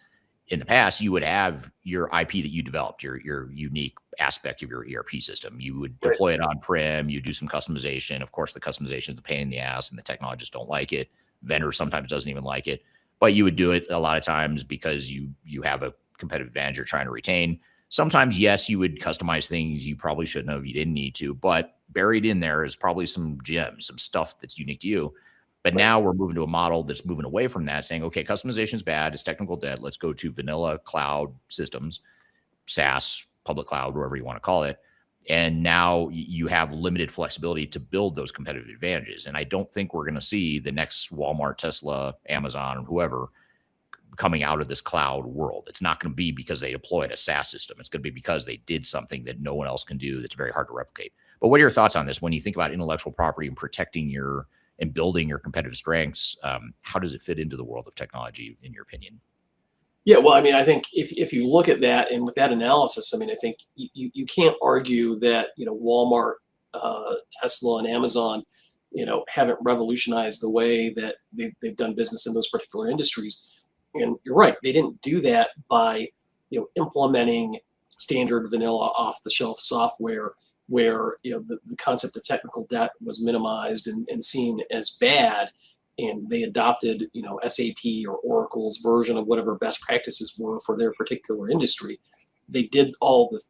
in the past, you would have your IP that you developed, your unique aspect of your ERP system. You would deploy it on-prem, you do some customization. Of course, the customization is a pain in the ass and the technologists don't like it. Vendor sometimes doesn't even like it, but you would do it a lot of times because you have a competitive advantage you're trying to retain. Sometimes, yes, you would customize things you probably shouldn't have, you didn't need to, but buried in there is probably some gems, some stuff that's unique to you. But now we're moving to a model that's moving away from that, saying, okay, customization is bad, it's technical debt, let's go to vanilla cloud systems, SaaS, public cloud, whatever you want to call it. And now you have limited flexibility to build those competitive advantages. And I don't think we're going to see the next Walmart, Tesla, Amazon, or whoever coming out of this cloud world. It's not going to be because they deployed a SaaS system. It's going to be because they did something that no one else can do that's very hard to replicate. But what are your thoughts on this? When you think about intellectual property and protecting and building your competitive strengths, how does it fit into the world of technology, in your opinion? Yeah, well, I mean, I think if you look at that and with that analysis, I mean, I think you can't argue that, Walmart, Tesla, and Amazon, haven't revolutionized the way that they've done business in those particular industries. And you're right, they didn't do that by, implementing standard vanilla off-the-shelf software where, the concept of technical debt was minimized and seen as bad. And they adopted, SAP or Oracle's version of whatever best practices were for their particular industry. They did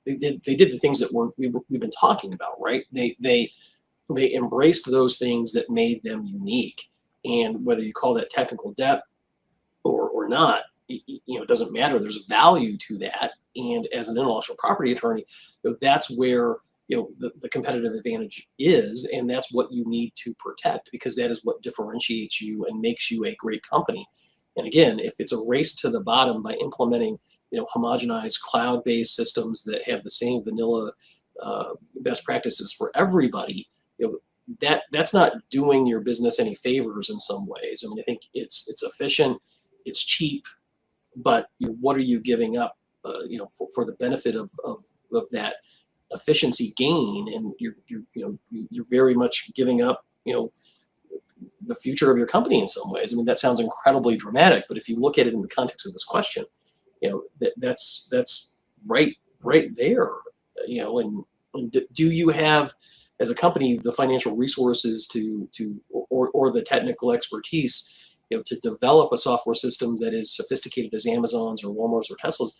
they did the things that we've been talking about, right? They embraced those things that made them unique. And whether you call that technical debt or not, it doesn't matter. There's value to that. And as an intellectual property attorney, that's where the competitive advantage is, and that's what you need to protect, because that is what differentiates you and makes you a great company. And again, if it's a race to the bottom by implementing homogenized cloud-based systems that have the same vanilla best practices for everybody, that's not doing your business any favors in some ways. I mean, I think it's efficient, it's cheap, but what are you giving up, for the benefit of that efficiency gain? And you're very much giving up, the future of your company in some ways. I mean, that sounds incredibly dramatic, but if you look at it in the context of this question, that's right there. And do you have, as a company, the financial resources or the technical expertise, to develop a software system that is sophisticated as Amazon's or Walmart's or Tesla's?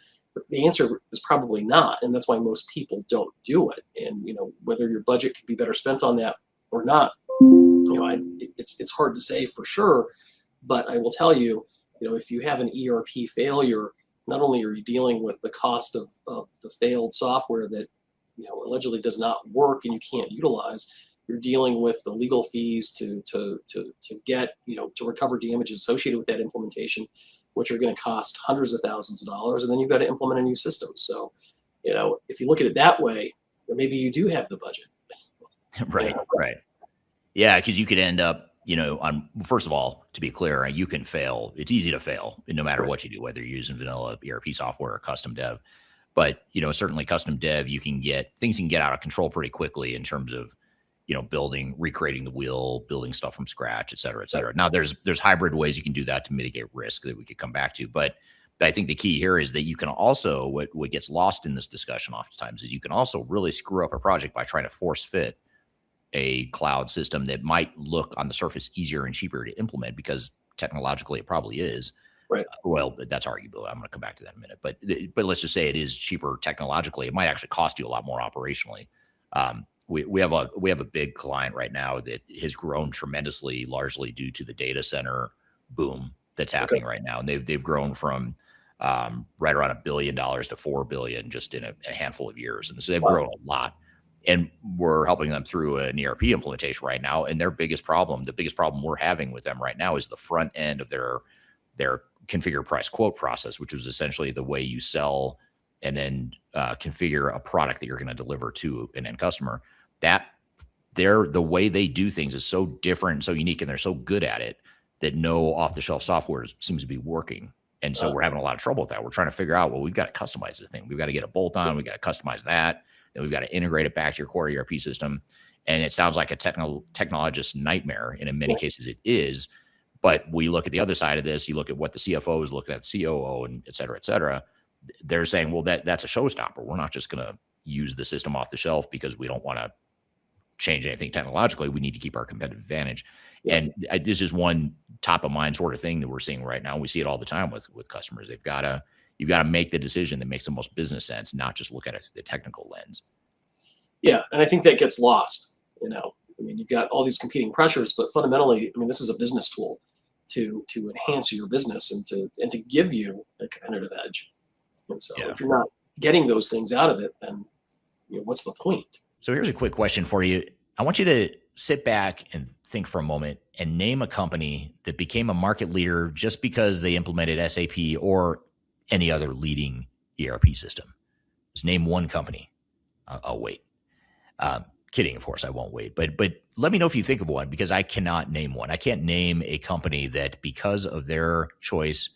The answer is probably not, and that's why most people don't do it. And whether your budget could be better spent on that or not, it's hard to say for sure. But I will tell you, if you have an ERP failure, not only are you dealing with the cost of the failed software that allegedly does not work and you can't utilize, you're dealing with the legal fees to get to recover damages associated with that implementation, which are going to cost hundreds of thousands of dollars, and then you've got to implement a new system. So, if you look at it that way, maybe you do have the budget. Right. Yeah, because you could end up, first of all, to be clear, you can fail. It's easy to fail no matter what you do, whether you're using vanilla ERP software or custom dev. But, certainly custom dev, things can get out of control pretty quickly in terms of, recreating the wheel, building stuff from scratch, et cetera, et cetera. Now there's hybrid ways you can do that to mitigate risk that we could come back to. But I think the key here is that you can also, what gets lost in this discussion oftentimes is you can also really screw up a project by trying to force fit a cloud system that might look on the surface easier and cheaper to implement, because technologically it probably is. Right. Well, that's arguable. I'm going to come back to that in a minute. But let's just say it is cheaper technologically. It might actually cost you a lot more operationally. We have a big client right now that has grown tremendously, largely due to the data center boom that's happening right now. And they've grown from right around $1 billion to $4 billion just in a handful of years. And so they've grown a lot. And we're helping them through an ERP implementation right now. And the biggest problem we're having with them right now is the front end of their configure, price, quote process, which is essentially the way you sell and then configure a product that you're going to deliver to an end customer. The way they do things is so different and so unique, and they're so good at it that no off-the-shelf software seems to be working. And so we're having a lot of trouble with that. We're trying to figure out, well, we've got to customize the thing. We've got to get a bolt on. We've got to customize that. Then we've got to integrate it back to your core ERP system. And it sounds like a technologist nightmare. And in many cases it is. But we look at the other side of this. You look at what the CFO is looking at, the COO, and et cetera, et cetera. They're saying, well, that's a showstopper. We're not just going to use the system off the shelf because we don't want to change anything technologically. We need to keep our competitive advantage. Yeah. And this is one top of mind sort of thing that we're seeing right now. We see it all the time with customers. You've got to make the decision that makes the most business sense, not just look at it through the technical lens. Yeah. And I think that gets lost, you've got all these competing pressures, but fundamentally, this is a business tool to enhance your business and to give you a competitive edge. And so if you're not getting those things out of it, then what's the point? So here's a quick question for you. I want you to sit back and think for a moment and name a company that became a market leader just because they implemented SAP or any other leading ERP system. Just name one company. I'll wait. Kidding, of course, I won't wait. But let me know if you think of one, because I cannot name one. I can't name a company that, because of their choice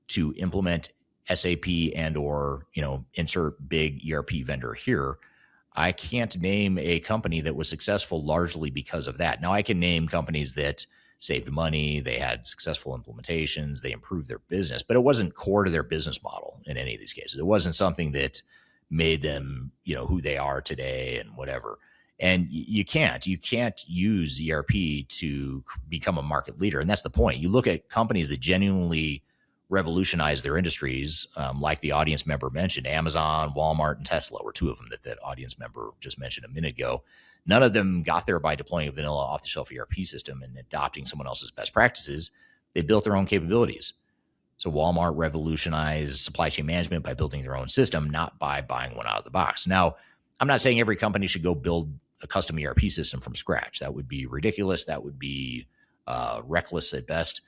to implement SAP and or insert big ERP vendor here, I can't name a company that was successful largely because of that. Now, I can name companies that saved money, they had successful implementations, they improved their business, but it wasn't core to their business model in any of these cases. It wasn't something that made them, who they are today and whatever. And you can't use ERP to become a market leader. And that's the point. You look at companies that genuinely revolutionize their industries, like the audience member mentioned. Amazon, Walmart, and Tesla were two of them that audience member just mentioned a minute ago. None of them got there by deploying a vanilla off-the-shelf ERP system and adopting someone else's best practices. They built their own capabilities. So Walmart revolutionized supply chain management by building their own system, not by buying one out of the box. Now, I'm not saying every company should go build a custom ERP system from scratch. That would be ridiculous. That would be reckless at best.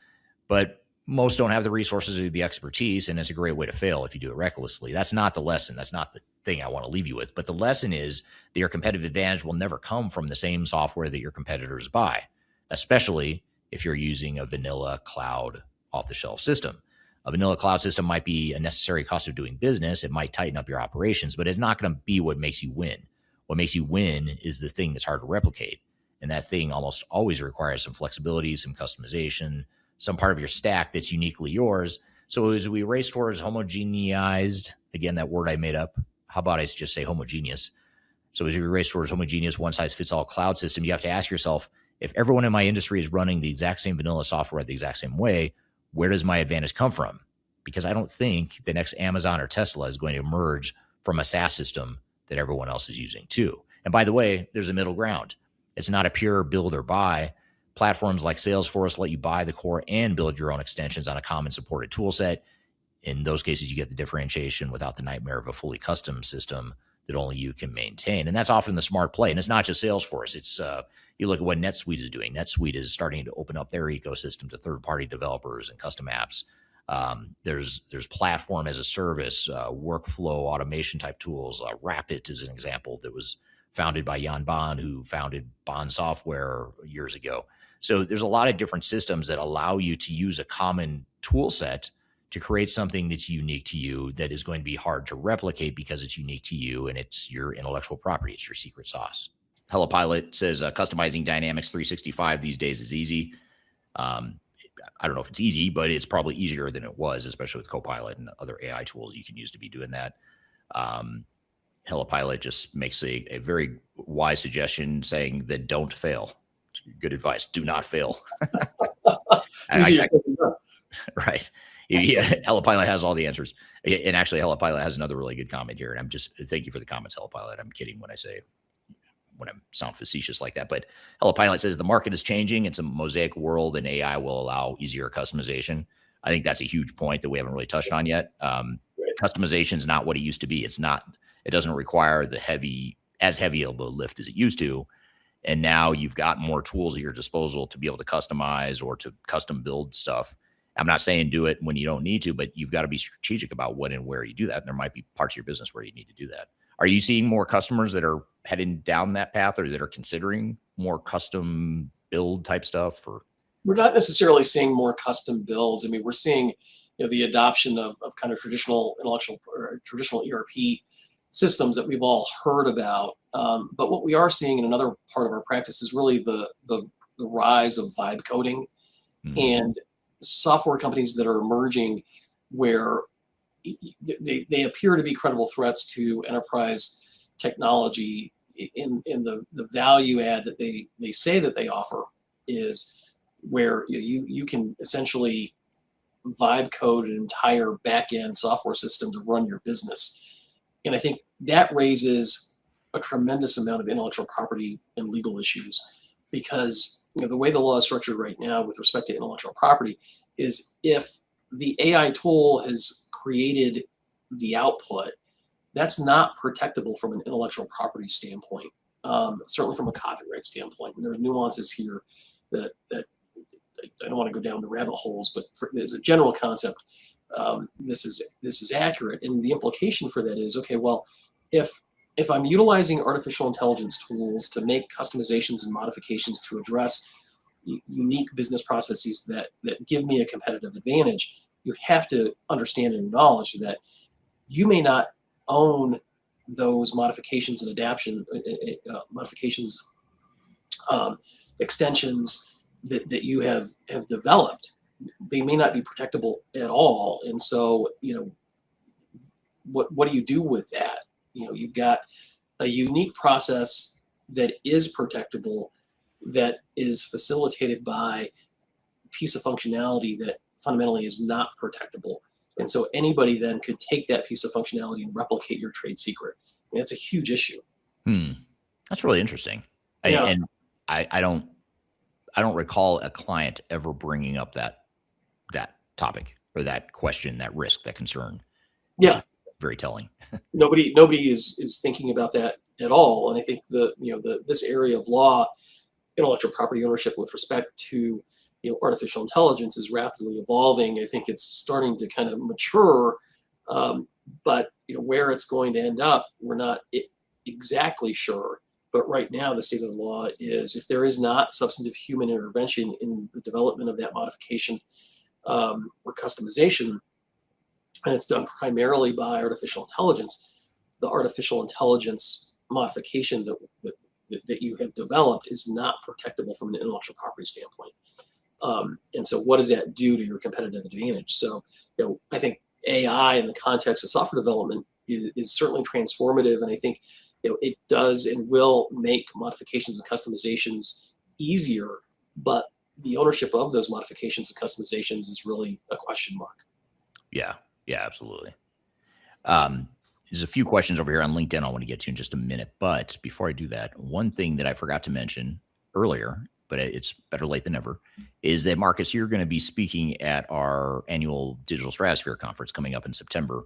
But most don't have the resources or the expertise, and it's a great way to fail if you do it recklessly. That's not the lesson. That's not thing I want to leave you with. But the lesson is that your competitive advantage will never come from the same software that your competitors buy, especially if you're using a vanilla cloud off-the-shelf system. A vanilla cloud system might be a necessary cost of doing business. It might tighten up your operations, but it's not going to be what makes you win. What makes you win is the thing that's hard to replicate. And that thing almost always requires some flexibility, some customization, some part of your stack that's uniquely yours. So as we race towards homogeneized, again, that word I made up, how about I just say homogeneous? So as we race towards homogeneous, one-size-fits-all cloud system, you have to ask yourself, if everyone in my industry is running the exact same vanilla software the exact same way, where does my advantage come from? Because I don't think the next Amazon or Tesla is going to emerge from a SaaS system that everyone else is using too. And by the way, there's a middle ground. It's not a pure build or buy. Platforms like Salesforce let you buy the core and build your own extensions on a common supported tool set. In those cases, you get the differentiation without the nightmare of a fully custom system that only you can maintain. And that's often the smart play. And it's not just Salesforce. It's you look at what NetSuite is doing. NetSuite is starting to open up their ecosystem to third-party developers and custom apps. There's platform as a service, workflow automation type tools. Rapid is an example that was founded by Jan Bond, who founded Bond Software years ago. So there's a lot of different systems that allow you to use a common tool set to create something that's unique to you, that is going to be hard to replicate because it's unique to you and it's your intellectual property. It's your secret sauce. HelloPilot says customizing Dynamics 365 these days is easy. I don't know if it's easy, but it's probably easier than it was, especially with Copilot and other AI tools you can use to be doing that. HelloPilot just makes a very wise suggestion saying that don't fail. Good advice. Do not fail. Right. Yeah, HelloPilot has all the answers. And actually, HelloPilot has another really good comment here. And I'm just, thank you for the comments, HelloPilot. I'm kidding when I sound facetious like that. But HelloPilot says the market is changing. It's a mosaic world and AI will allow easier customization. I think that's a huge point that we haven't really touched on yet. Customization is not what it used to be. It doesn't require as heavy of a lift as it used to. And now you've got more tools at your disposal to be able to customize or to custom build stuff. I'm not saying do it when you don't need to, but you've got to be strategic about when and where you do that. And there might be parts of your business where you need to do that. Are you seeing more customers that are heading down that path or that are considering more custom build type stuff? Or we're not necessarily seeing more custom builds. I mean, we're seeing the adoption of kind of traditional ERP systems that we've all heard about. But what we are seeing in another part of our practice is really the rise of vibe coding and software companies that are emerging where they appear to be credible threats to enterprise technology in the value add that they say that they offer is where you can essentially vibe code an entire back-end software system to run your business. And I think that raises a tremendous amount of intellectual property and legal issues because the way the law is structured right now with respect to intellectual property is if the AI tool has created the output, that's not protectable from an intellectual property standpoint, certainly from a copyright standpoint. And there are nuances here that I don't want to go down the rabbit holes, but as a general concept, this is accurate. And the implication for that is, okay, well, if I'm utilizing artificial intelligence tools to make customizations and modifications to address unique business processes that give me a competitive advantage, you have to understand and acknowledge that you may not own those modifications and extensions that you have developed. They may not be protectable at all. And so, what do you do with that? You've got a unique process that is protectable, that is facilitated by a piece of functionality that fundamentally is not protectable. And so anybody then could take that piece of functionality and replicate your trade secret. And it's a huge issue. That's really interesting. Yeah. I don't recall a client ever bringing up that topic or that question, that risk, that concern. Yeah. Very telling. Nobody is thinking about that at all. And I think this area of law, intellectual property ownership with respect to artificial intelligence is rapidly evolving. I think it's starting to kind of mature, But where it's going to end up, we're not exactly sure. But right now, the state of the law is if there is not substantive human intervention in the development of that modification or customization, and it's done primarily by artificial intelligence, the artificial intelligence modification that you have developed is not protectable from an intellectual property standpoint. And so what does that do to your competitive advantage? So, I think AI in the context of software development is certainly transformative. And I think, it does and will make modifications and customizations easier, but the ownership of those modifications and customizations is really a question mark. Yeah, absolutely. There's a few questions over here on LinkedIn I want to get to in just a minute. But before I do that, one thing that I forgot to mention earlier, but it's better late than never, is that, Marcus, you're going to be speaking at our annual Digital Stratosphere Conference coming up in September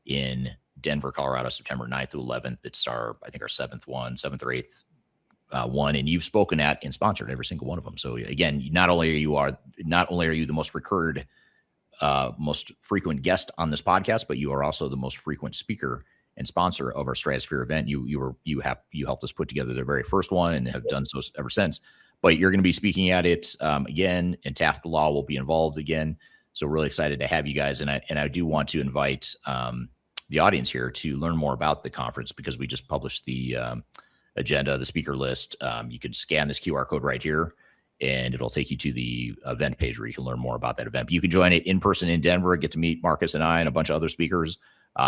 in Denver, Colorado, September 9th to 11th. It's our seventh or eighth one. And you've spoken at and sponsored every single one of them. So again, not only are you the most most frequent guest on this podcast, but you are also the most frequent speaker and sponsor of our Stratosphere event. You helped us put together the very first one and have done so ever since. But you're going to be speaking at it again, and Taft Law will be involved again. So really excited to have you guys, and I do want to invite the audience here to learn more about the conference, because we just published the agenda, the speaker list. You can scan this QR code right here, and it'll take you to the event page where you can learn more about that event. But you can join it in person in Denver, get to meet Marcus and I and a bunch of other speakers.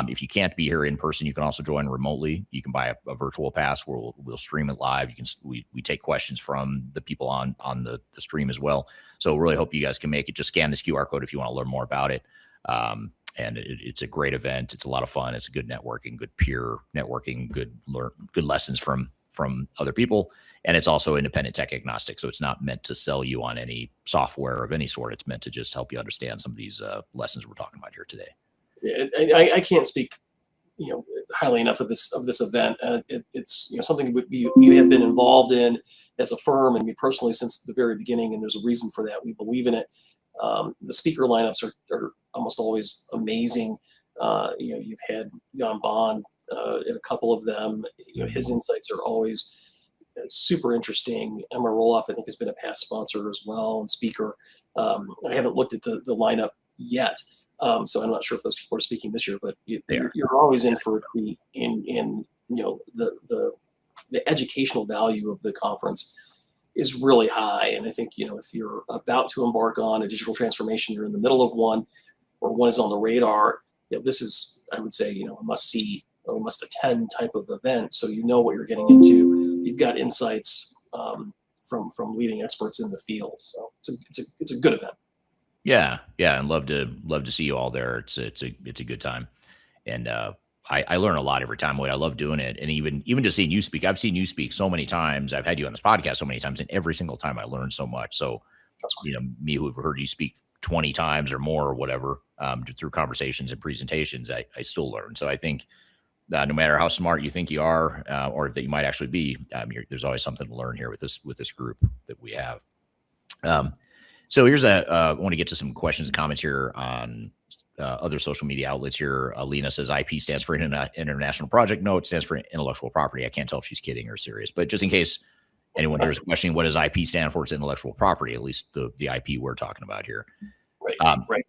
If you can't be here in person, you can also join remotely. You can buy a virtual pass where we'll stream it live. We take questions from the people on the stream as well. So really hope you guys can make it. Just scan this QR code if you want to learn more about it. And it's a great event. It's a lot of fun. It's a good networking, good peer networking, good lessons from other people. And it's also independent tech agnostic. So it's not meant to sell you on any software of any sort. It's meant to just help you understand some of these lessons we're talking about here today. I can't speak, highly enough of this event. It's something you have been involved in as a firm and me personally since the very beginning, and there's a reason for that. We believe in it. The speaker lineups are almost always amazing. You've had Jan Bond in a couple of them. His insights are always super interesting. Emma Roloff, I think, has been a past sponsor as well and speaker. I haven't looked at the lineup yet. So I'm not sure if those people are speaking this year, but you're always in for a treat in the educational value of the conference is really high. And I think, if you're about to embark on a digital transformation, you're in the middle of one, or one is on the radar, this is, I would say, a must see or must attend type of event. So what you're getting into. You've got insights from leading experts in the field. So it's a good event. Yeah, and love to see you all there. It's a good time, and I learn a lot every time. I love doing it, and even just seeing you speak. I've seen you speak so many times. I've had you on this podcast so many times, and every single time I learn so much. So, me who've heard you speak 20 times or more or whatever through conversations and presentations, I still learn. So I think no matter how smart you think you are, or that you might actually be, there's always something to learn here with this group that we have. So here's I want to get to some questions and comments here on other social media outlets here. Lena says IP stands for International Project. No, it stands for Intellectual Property. I can't tell if she's kidding or serious, but just in case anyone here is questioning, what does IP stand for? It's intellectual property, at least the IP we're talking about here. Right.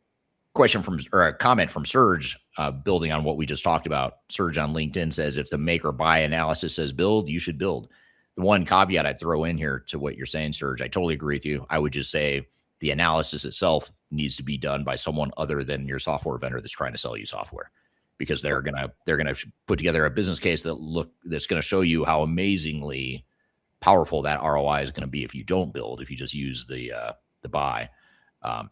Question or a comment from Serge, building on what we just talked about. Serge on LinkedIn says, if the make or buy analysis says build, you should build. The one caveat I'd throw in here to what you're saying, Serge, I totally agree with you. I would just say the analysis itself needs to be done by someone other than your software vendor that's trying to sell you software, because they're gonna put together a business case that's gonna show you how amazingly powerful that ROI is gonna be if you don't build, if you just use the buy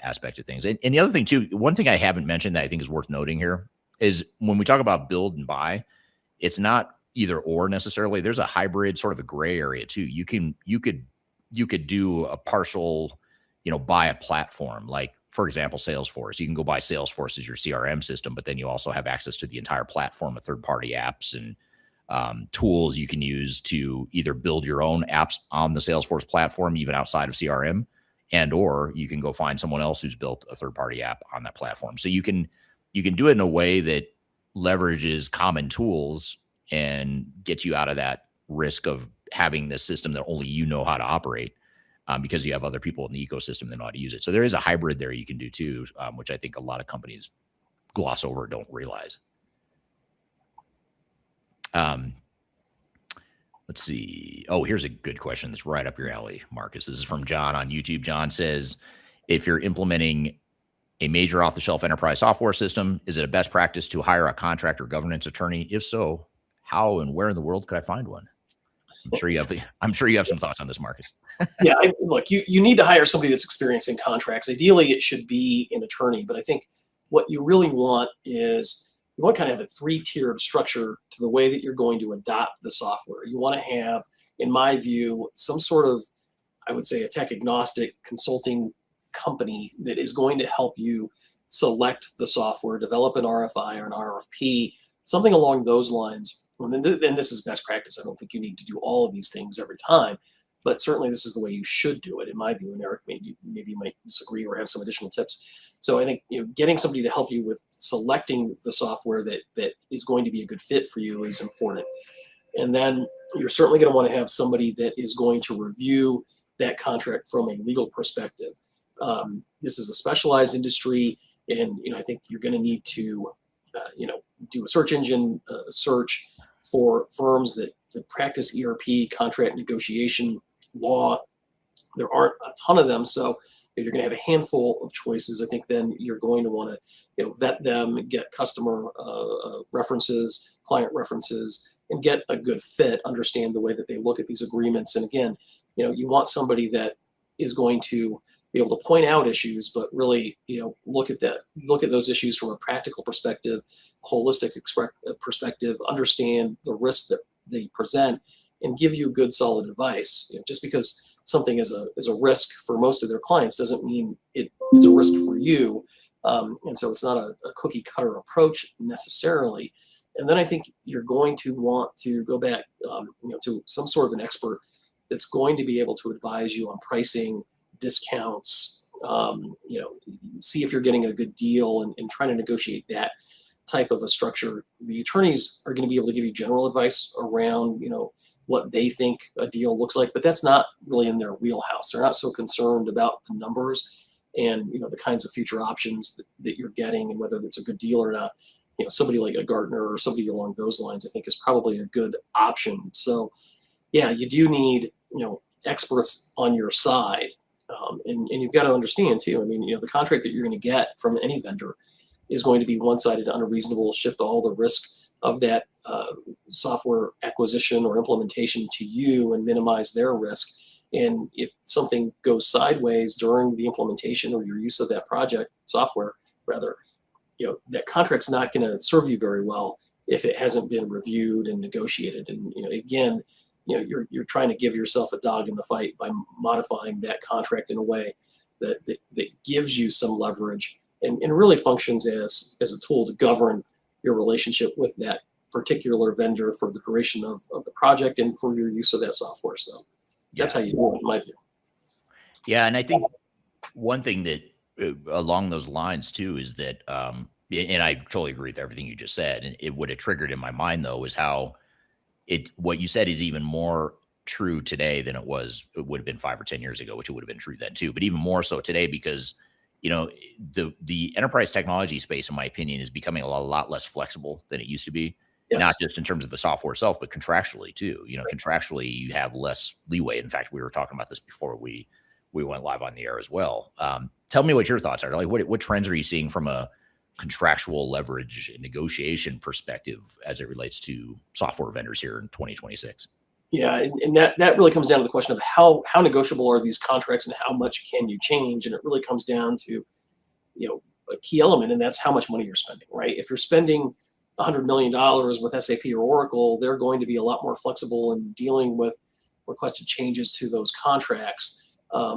aspect of things. And the other thing too, one thing I haven't mentioned that I think is worth noting here is when we talk about build and buy, it's not either or necessarily. There's a hybrid, sort of a gray area too. You could do a partial, buy a platform, like for example, Salesforce. You can go buy Salesforce as your CRM system, but then you also have access to the entire platform of third-party apps and tools you can use to either build your own apps on the Salesforce platform, even outside of CRM, or you can go find someone else who's built a third-party app on that platform. So you can do it in a way that leverages common tools and gets you out of that risk of having this system that only you know how to operate, because you have other people in the ecosystem that know how to use it. So there is a hybrid there you can do too, which I think a lot of companies gloss over, don't realize. Let's see. Oh, here's a good question that's right up your alley, Marcus. This is from John on YouTube. John says, if you're implementing a major off-the-shelf enterprise software system, is it a best practice to hire a contract or governance attorney? If so, how and where in the world could I find one? I'm sure you have some thoughts on this, Marcus. Yeah, look, you need to hire somebody that's experienced in contracts. Ideally, it should be an attorney, but I think what you really want is you want to kind of have a three-tiered structure to the way that you're going to adopt the software. You want to have, in my view, some sort of, I would say, a tech agnostic consulting company that is going to help you select the software, develop an RFI or an RFP, something along those lines. And this is best practice. I don't think you need to do all of these things every time, but certainly this is the way you should do it, in my view. And Eric, maybe you might disagree or have some additional tips. So I think getting somebody to help you with selecting the software that is going to be a good fit for you is important. And then you're certainly going to want to have somebody that is going to review that contract from a legal perspective. This is a specialized industry, and I think you're going to need to do a search engine search for firms that practice ERP, contract negotiation, law. There aren't a ton of them, so if you're going to have a handful of choices, I think then you're going to want to vet them, get customer references, client references, and get a good fit, understand the way that they look at these agreements. And again, you want somebody that is going to be able to point out issues, but really, look at those issues from a practical perspective, holistic perspective, understand the risk that they present, and give you good, solid advice. Just because something is a risk for most of their clients doesn't mean it is a risk for you. And so it's not a cookie cutter approach necessarily. And then I think you're going to want to go back, to some sort of an expert that's going to be able to advise you on pricing, discounts, see if you're getting a good deal, and trying to negotiate that type of a structure. The attorneys are going to be able to give you general advice around, what they think a deal looks like, but that's not really in their wheelhouse. They're not so concerned about the numbers and, the kinds of future options that you're getting and whether it's a good deal or not. Somebody like a Gartner or somebody along those lines, I think, is probably a good option. So yeah, you do need, experts on your side. And you've got to understand too, the contract that you're going to get from any vendor is going to be one-sided, unreasonable, shift all the risk of that software acquisition or implementation to you and minimize their risk. And if something goes sideways during the implementation or your use of that software, that contract's not going to serve you very well if it hasn't been reviewed and negotiated. And again, you're trying to give yourself a dog in the fight by modifying that contract in a way that gives you some leverage and really functions as a tool to govern your relationship with that particular vendor for the duration of the project and for your use of that software. So that's how you do it, in my view. Yeah, and I think one thing that along those lines too is that, and I totally agree with everything you just said, and it would have triggered in my mind though is how what you said is even more true today than it would have been 5 or 10 years ago, which it would have been true then too, but even more so today because the enterprise technology space, in my opinion, is becoming a lot less flexible than it used to be. Yes. Not just in terms of the software itself, but contractually too. Right. Contractually, you have less leeway. In fact, we were talking about this before we went live on the air as well. Tell me what your thoughts are. Like, what trends are you seeing from a contractual leverage and negotiation perspective as it relates to software vendors here in 2026? Yeah, and that really comes down to the question of how negotiable are these contracts and how much can you change? And it really comes down to, a key element, and that's how much money you're spending, right? If you're spending $100 million with SAP or Oracle, they're going to be a lot more flexible in dealing with requested changes to those contracts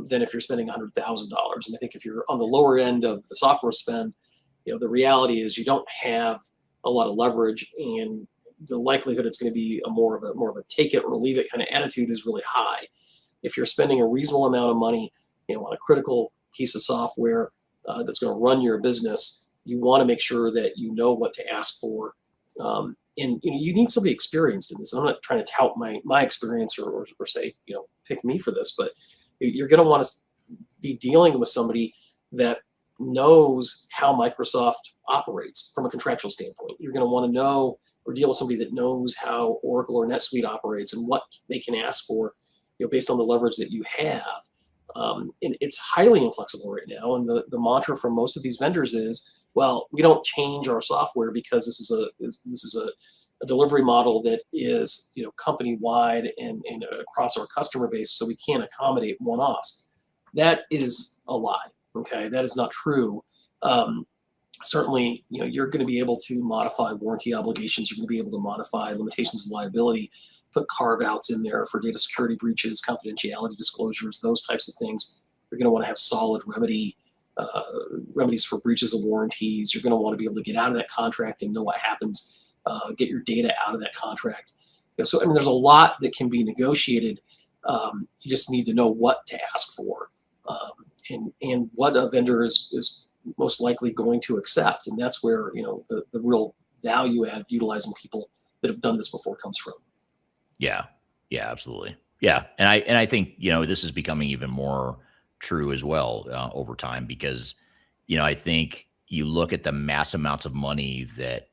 than if you're spending $100,000. And I think if you're on the lower end of the software spend, the reality is you don't have a lot of leverage, and the likelihood it's going to be more of a take it or leave it kind of attitude is really high. If you're spending a reasonable amount of money, on a critical piece of software that's going to run your business, you want to make sure that you know what to ask for And you need somebody experienced in this. I'm not trying to tout my experience or say, pick me for this, but you're going to want to be dealing with somebody that knows how Microsoft operates from a contractual standpoint. You're going to want to know or deal with somebody that knows how Oracle or NetSuite operates and what they can ask for, based on the leverage that you have. And it's highly inflexible right now. And the mantra from most of these vendors is, well, we don't change our software because this is a delivery model that is company wide and across our customer base, so we can't accommodate one-offs. That is a lie. Okay, that is not true. Certainly, you're going to be able to modify warranty obligations. You're going to be able to modify limitations of liability, put carve-outs in there for data security breaches, confidentiality disclosures, those types of things. You're going to want to have solid remedies for breaches of warranties. You're going to want to be able to get out of that contract and know what happens, get your data out of that contract. So, there's a lot that can be negotiated. You just need to know what to ask for. And what a vendor is most likely going to accept. And that's where, the real value add utilizing people that have done this before comes from. Yeah. Yeah, absolutely. Yeah. And I think, this is becoming even more true as well over time because, I think you look at the mass amounts of money that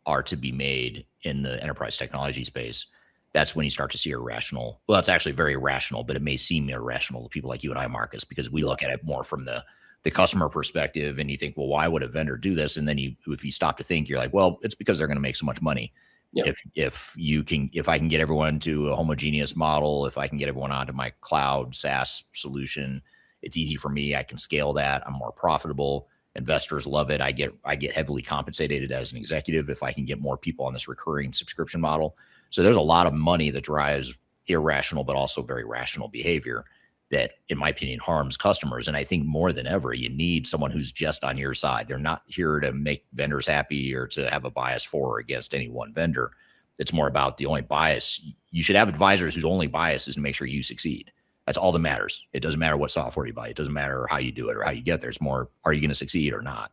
are to be made in the enterprise technology space. That's when you start to see irrational. Well, it's actually very rational, but it may seem irrational to people like you and I, Marcus, because we look at it more from the customer perspective, and you think, well, why would a vendor do this? And then if you stop to think, you're like, well, it's because they're going to make so much money. Yeah. If I can get everyone to a homogeneous model, if I can get everyone onto my cloud SaaS solution, it's easy for me. I can scale that. I'm more profitable. Investors love it. I get heavily compensated as an executive if I can get more people on this recurring subscription model. So there's a lot of money that drives irrational, but also very rational behavior that, in my opinion, harms customers. And I think more than ever, you need someone who's just on your side. They're not here to make vendors happy or to have a bias for or against any one vendor. It's more about the only bias. You should have advisors whose only bias is to make sure you succeed. That's all that matters. It doesn't matter what software you buy. It doesn't matter how you do it or how you get there. It's more, are you going to succeed or not?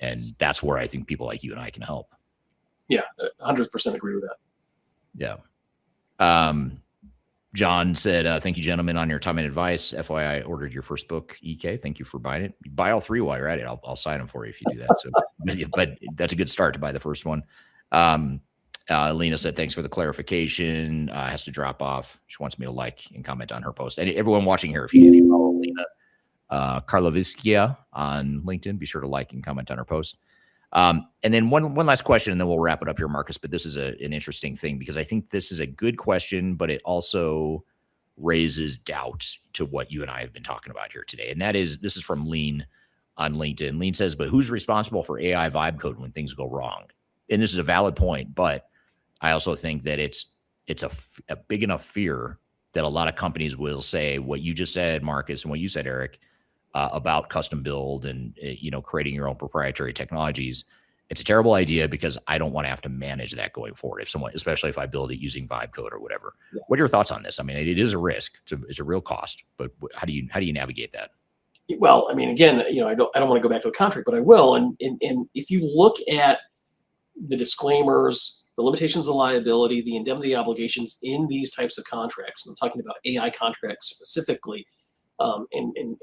And that's where I think people like you and I can help. Yeah, 100% agree with that. Yeah. John said, thank you, gentlemen, on your time and advice. FYI, I ordered your first book, EK. Thank you for buying it. Buy all three while you're at it. I'll sign them for you if you do that. So, but that's a good start to buy the first one. Lena said, thanks for the clarification. Has to drop off. She wants me to like and comment on her post. And everyone watching here, if you follow Lena Karloviskia on LinkedIn, be sure to like and comment on her post. And then one last question, and then we'll wrap it up here, Marcus. But this is an interesting thing because I think this is a good question, but it also raises doubt to what you and I have been talking about here today. And this is from Lean on LinkedIn. Lean says, but who's responsible for AI vibe code when things go wrong? And this is a valid point, but I also think that it's a big enough fear that a lot of companies will say what you just said, Marcus, and what you said, Eric, about custom build and creating your own proprietary technologies. It's a terrible idea because I don't want to have to manage that going forward. Especially if I build it using vibe code or whatever. Yeah. What are your thoughts on this? I mean, it is a risk. It's a real cost, but how do you navigate that? Well, I mean, again, I don't want to go back to the contract, but I will. And if you look at the disclaimers, the limitations of liability, the indemnity obligations in these types of contracts, and I'm talking about AI contracts specifically, and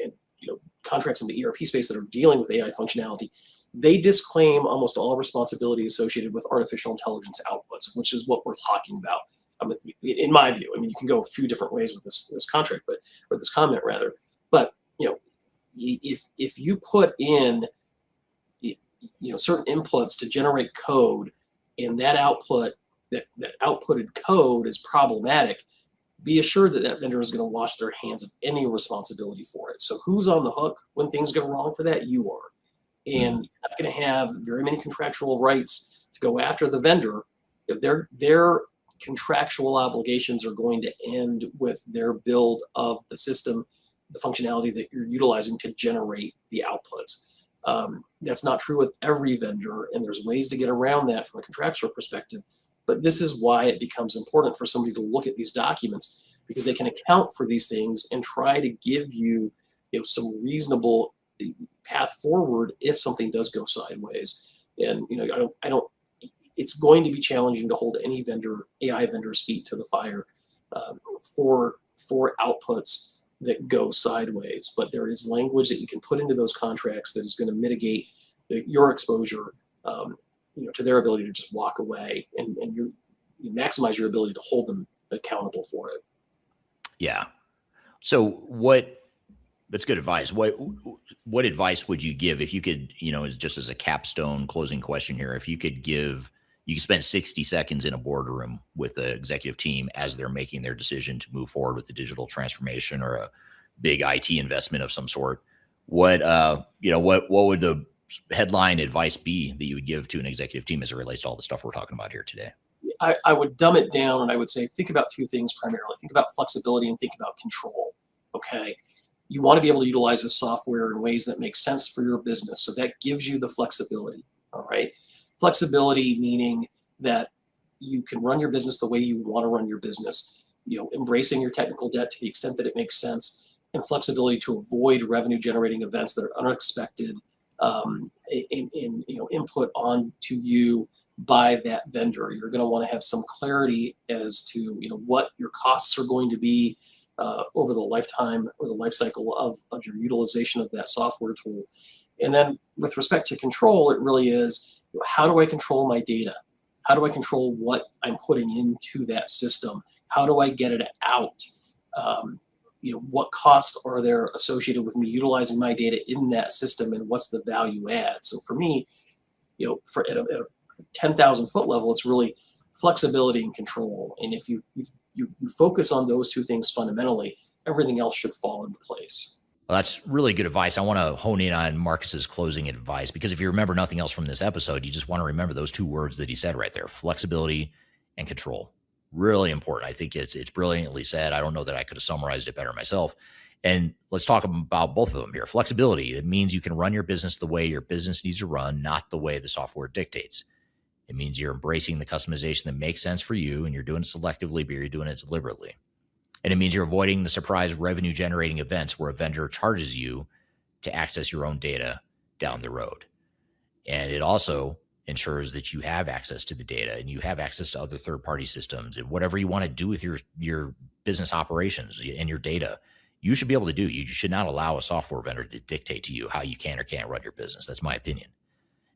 contracts in the ERP space that are dealing with AI functionality, they disclaim almost all responsibility associated with artificial intelligence outputs, which is what we're talking about. In my view, I mean, you can go a few different ways with this contract, or this comment rather. But if you put in certain inputs to generate code, and that outputted code is problematic, be assured that vendor is going to wash their hands of any responsibility for it. So who's on the hook when things go wrong for that? You are. And you're not going to have very many contractual rights to go after the vendor if their contractual obligations are going to end with their build of the system, the functionality that you're utilizing to generate the outputs. That's not true with every vendor, and there's ways to get around that from a contractual perspective. But this is why it becomes important for somebody to look at these documents, because they can account for these things and try to give you, some reasonable path forward if something does go sideways. And it's going to be challenging to hold any AI vendor's feet to the fire for outputs that go sideways. But there is language that you can put into those contracts that is going to mitigate your exposure, to their ability to just walk away, and you maximize your ability to hold them accountable for it. Yeah. So that's good advice. What advice would you give if you could, just as a capstone closing question here, if you could spend 60 seconds in a boardroom with the executive team as they're making their decision to move forward with the digital transformation or a big IT investment of some sort, what would the headline advice be that you would give to an executive team as it relates to all the stuff we're talking about here today? I would dumb it down, and I would say, think about two things primarily. Think about flexibility and think about control. Okay. You want to be able to utilize this software in ways that make sense for your business. So that gives you the flexibility. All right. Flexibility meaning that you can run your business the way you want to run your business, embracing your technical debt to the extent that it makes sense, and flexibility to avoid revenue generating events that are unexpected, input on to you by that vendor. You're going to want to have some clarity as to what your costs are going to be over the lifetime or the life cycle of your utilization of that software tool. And then with respect to control, it really is, how do I control my data? How do I control what I'm putting into that system? How do I get it out? What costs are there associated with me utilizing my data in that system, and what's the value add? So for me, at a 10,000 foot level, it's really flexibility and control. And if you focus on those two things fundamentally, everything else should fall into place. Well, that's really good advice. I want to hone in on Marcus's closing advice, because if you remember nothing else from this episode, you just want to remember those two words that he said right there: flexibility and control. Really important. I think it's brilliantly said. I don't know that I could have summarized it better myself. And let's talk about both of them here. Flexibility, it means you can run your business the way your business needs to run, not the way the software dictates. It means you're embracing the customization that makes sense for you, and you're doing it selectively, but you're doing it deliberately. And it means you're avoiding the surprise revenue generating events where a vendor charges you to access your own data down the road. And it also ensures that you have access to the data and you have access to other third-party systems, and whatever you want to do with your business operations and your data, you should be able to do. You should not allow a software vendor to dictate to you how you can or can't run your business. That's my opinion.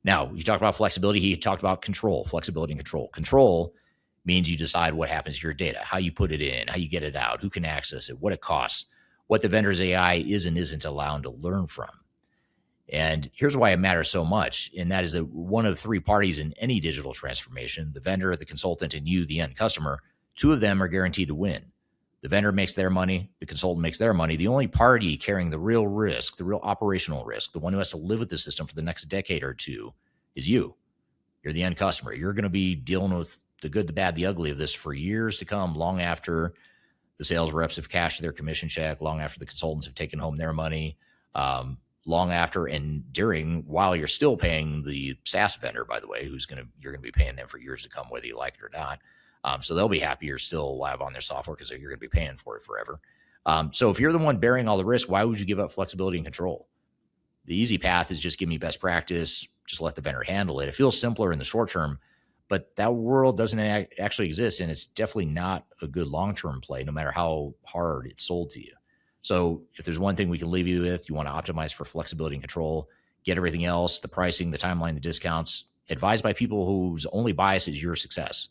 Now, you talked about flexibility. He talked about control, flexibility and control. Control means you decide what happens to your data, how you put it in, how you get it out, who can access it, what it costs, what the vendor's AI is and isn't allowed to learn from. And here's why it matters so much, and that is that one of three parties in any digital transformation, the vendor, the consultant, and you, the end customer, two of them are guaranteed to win. The vendor makes their money, the consultant makes their money. The only party carrying the real risk, the real operational risk, the one who has to live with the system for the next decade or two is you. You're the end customer. You're going to be dealing with the good, the bad, the ugly of this for years to come, long after the sales reps have cashed their commission check, long after the consultants have taken home their money, long after and while you're still paying the SaaS vendor, by the way, you're going to be paying them for years to come, whether you like it or not. So they'll be happy you're still alive on their software because you're going to be paying for it forever. So if you're the one bearing all the risk, why would you give up flexibility and control? The easy path is just give me best practice, just let the vendor handle it. It feels simpler in the short term, but that world doesn't actually exist, and it's definitely not a good long-term play, no matter how hard it's sold to you. So if there's one thing we can leave you with, you want to optimize for flexibility and control, get everything else, the pricing, the timeline, the discounts, advised by people whose only bias is your success.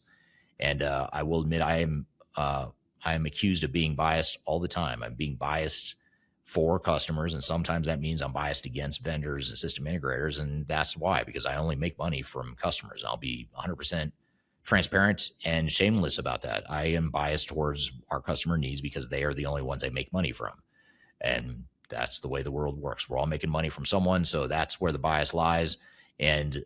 And I will admit I am accused of being biased all the time. I'm being biased for customers, and sometimes that means I'm biased against vendors and system integrators, and that's why, because I only make money from customers. I'll be 100% transparent and shameless about that. I am biased towards our customer needs because they are the only ones I make money from. And that's the way the world works. We're all making money from someone, so that's where the bias lies. And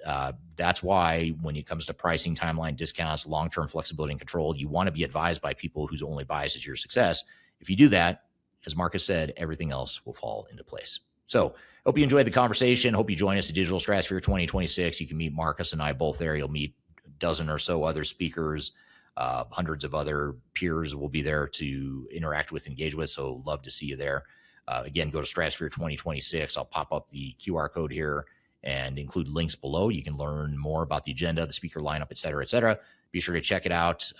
that's why when it comes to pricing, timeline, discounts, long-term flexibility and control, you want to be advised by people whose only bias is your success. If you do that, as Marcus said, everything else will fall into place. So hope you enjoyed the conversation. Hope you join us at Digital Stratosphere 2026. You can meet Marcus and I both there. You'll meet a dozen or so other speakers. Hundreds of other peers will be there to interact with, engage with. So love to see you there. Again, go to Stratosphere 2026. I'll pop up the QR code here and include links below. You can learn more about the agenda, the speaker lineup, et cetera, et cetera. Be sure to check it out.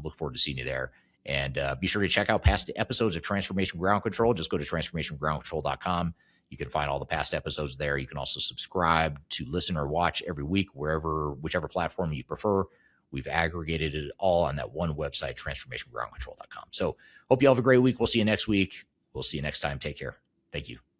Look forward to seeing you there. And be sure to check out past episodes of Transformation Ground Control. Just go to transformationgroundcontrol.com. You can find all the past episodes there. You can also subscribe to listen or watch every week, whichever platform you prefer. We've aggregated it all on that one website, transformationgroundcontrol.com. So hope you all have a great week. We'll see you next week. We'll see you next time. Take care. Thank you.